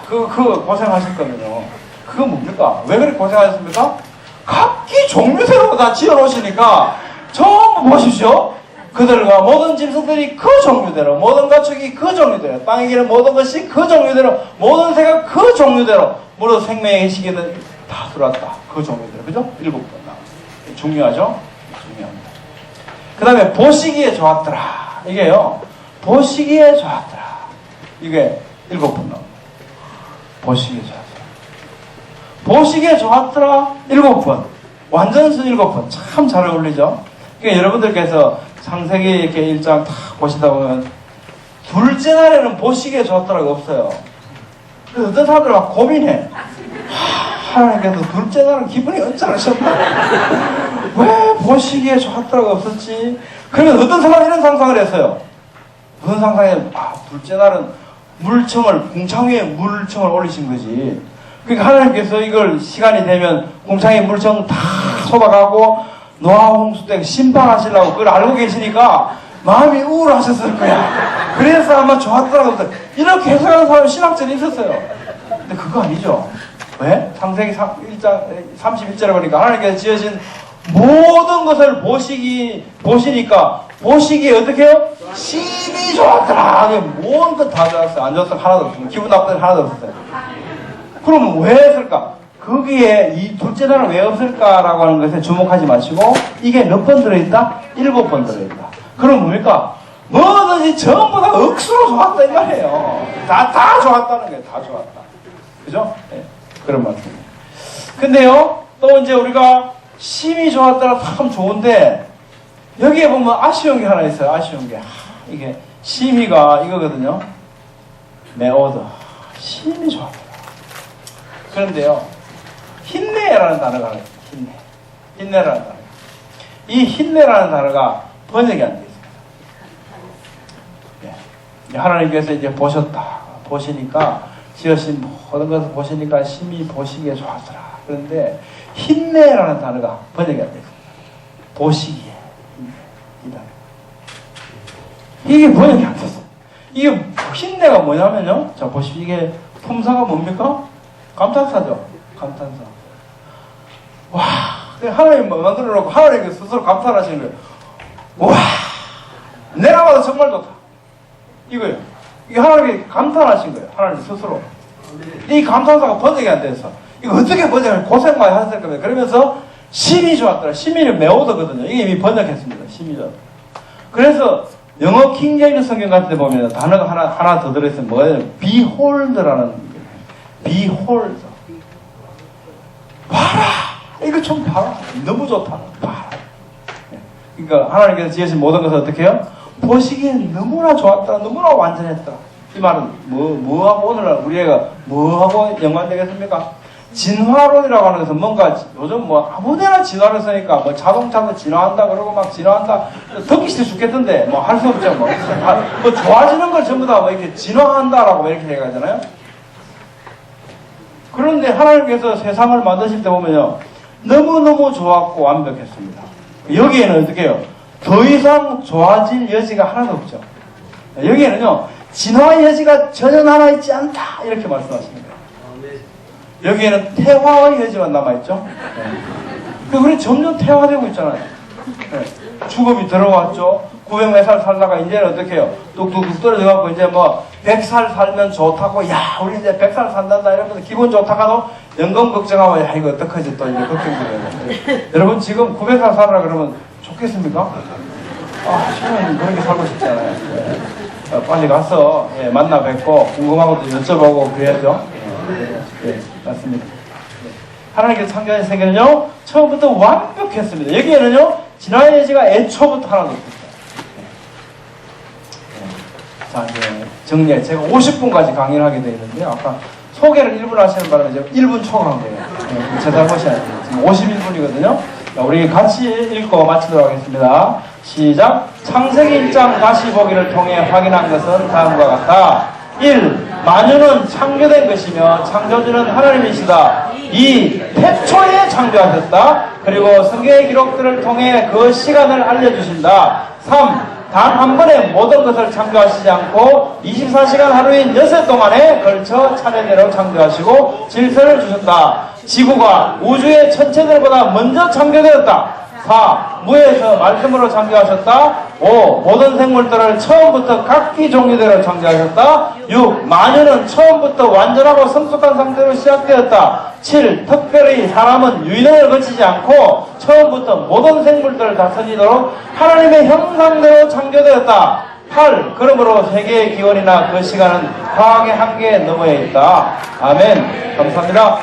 Speaker 1: 그거 고생하실 거면요. 그거 뭡니까? 왜 그렇게 고생하셨습니까? 각기 종류대로 다 지어놓으시니까 전부 보십시오. 그들과 모든 짐승들이 그 종류대로, 모든 가축이 그 종류대로, 땅에 기는 모든 것이 그 종류대로, 모든 새가 그 종류대로, 무릇 생명의 시기는 다 들어왔다. 그 종류대로. 그죠? 7번 나옵니다. 중요하죠? 중요합니다. 그 다음에 보시기에 좋았더라. 이게요. 보시기에 좋았더라. 이게 7번 나옵니다. 보시기에 좋았더라. 보시기에 좋았더라. 7번. 완전수 7번. 참 잘 어울리죠? 그러니까 여러분들께서 창세기 이렇게 1장 다 보시다 보면 둘째 날에는 보시기에 좋았더라가 없어요. 그래서 어떤 사람들 막 고민해. 하나님께서 둘째 날은 기분이 언짢으셨다. 왜 보시기에 좋았더라가 없었지? 그러면 어떤 사람이 이런 상상을 했어요. 무슨 상상에 둘째 날은 궁창 위에 물청을 올리신 거지. 그러니까 하나님께서 이걸 시간이 되면 궁창에 물청 다 쏟아가고 노아 홍수 때 심판하시려고 그걸 알고 계시니까 마음이 우울하셨을 거야. 그래서 아마 좋았더라고. 이렇게 해석하는 사람이 신학전에 있었어요. 근데 그거 아니죠. 왜? 창세기 1장 31절에 보니까 하나님께서 지으신 모든 것을 보시니까 보시기에 어떻게 해요? 심히 좋았더라. 모든 것 다 좋았어요. 안 좋았어요. 하나도 없어요. 기분 나쁜 데 하나도 없었어요. 그러면 왜 했을까? 거기에 이 둘째 날은 왜 없을까라고 하는 것에 주목하지 마시고 이게 몇 번 들어있다? 7번 들어있다. 그럼 뭡니까? 뭐든지 전부 다 억수로 좋았다 이 말이에요. 다 좋았다는 거예요. 다 좋았다. 그죠? 네. 그런 말씀이에요. 근데요, 또 이제 우리가 심히 좋았다가 참 좋은데 여기에 보면 아쉬운 게 하나 있어요. 아쉬운 게 이게 심히가 이거거든요. 메오더 심히 좋았다. 그런데요, 힘내라는 단어가 있어요. 힘내라는 단어. 이 힘내라는 단어가 번역이 안 되어 있습니다. 네. 하나님께서 이제 보시니까 지으신 모든 것을 보시니까 심히 보시기에 좋았더라. 그런데 힘내라는 단어가 번역이 안 되어 있습니다. 보시기에 이 단어. 이게 번역이 안 됐어요. 이게 힘내가 뭐냐면요. 자 보십시오. 이게 품사가 뭡니까? 감탄사죠. 감탄사. 와, 하나님 만들어 놓고 하나님께 스스로 감탄하시는 거예요. 와, 내가 봐도 정말 좋다. 이거예요. 이게 하나님이 감탄하신 거예요. 하나님 스스로. 이 감탄사가 번역이 안 돼서 이거 어떻게 번역을 고생 많이 하셨을 겁니다. 그러면서 심히 좋았더라. 심히는 메오더거든요. 이게 이미 번역했습니다. 심히 좋았다. 그래서 영어 킹제임스 성경 같은 데 보면 단어가 하나 더 들어있으면 뭐예요? behold라는 behold. 봐라! 이거 좀 봐라. 너무 좋다. 봐라. 그러니까 하나님께서 지으신 모든 것을 어떻게 해요? 보시기엔 너무나 좋았다. 너무나 완전했다. 이 말은 뭐하고 오늘날 우리 애가 뭐하고 연관되겠습니까? 진화론이라고 하는 것은 뭔가 요즘 뭐 아무데나 진화를 쓰니까 뭐 자동차도 진화한다 그러고 막 진화한다 듣기 싫어 죽겠던데 뭐 할 수 없죠. 뭐 좋아지는 걸 전부 다 뭐 이렇게 진화한다라고 이렇게 얘기하잖아요. 그런데 하나님께서 세상을 만드실 때 보면요 너무너무 좋았고 완벽했습니다. 여기에는 어떻게 해요? 더 이상 좋아질 여지가 하나도 없죠. 여기에는요 진화의 여지가 전혀 남아있지 않다 이렇게 말씀하십니다. 여기에는 태화의 여지만 남아있죠. 네. 우리 점점 태화되고 있잖아요. 네. 죽음이 들어왔죠. 900몇 살 살다가 이제는 어떻게 해요? 뚝뚝뚝 떨어져갖고 이제 뭐 100살 살면 좋다고 야 우리 이제 100살 산단다 이러면서 기분 좋다가도 연금 걱정하고 야 이거 어떡하지 또 이제 걱정되고요. 여러분 지금 900살 살아라 그러면 좋겠습니까? 지금 그렇게 살고 싶잖아요. 네. 빨리 가서 예, 만나 뵙고 궁금한 것도 여쭤보고 그래야죠. 맞습니다. 하나님께서 창조하신 세계는요 처음부터 완벽했습니다. 여기에는요 진화의 여지가 애초부터 하나도 없었어요. 자 이제 정리해. 제가 50분까지 강의를 하게 되어 있는데요. 아까 소개를 1분 하시는 바람에 제가 1분 초과한 거예요. 제 잘못이 아니에요. 지금 51분이거든요. 우리 같이 읽고 마치도록 하겠습니다. 시작. 창세기 1장 다시 보기를 통해 확인한 것은 다음과 같다. 1. 만유는 창조된 것이며 창조주는 하나님이시다. 2. 태초에 창조하셨다. 그리고 성경의 기록들을 통해 그 시간을 알려주신다. 3. 단 한 번에 모든 것을 창조하시지 않고 24시간 하루인 6회 동안에 걸쳐 차례대로 창조하시고 질서를 주셨다. 지구가 우주의 천체들보다 먼저 창조되었다. 4. 무에서 말씀으로 창조하셨다. 5. 모든 생물들을 처음부터 각기 종류대로 창조하셨다. 6. 만유는 처음부터 완전하고 성숙한 상태로 시작되었다. 7. 특별히 사람은 유인원을 거치지 않고 처음부터 모든 생물들을 다스리도록 하나님의 형상대로 창조되었다. 8. 그러므로 세계의 기원이나 그 시간은 과학의 한계에 넘어야 있다. 아멘. 감사합니다.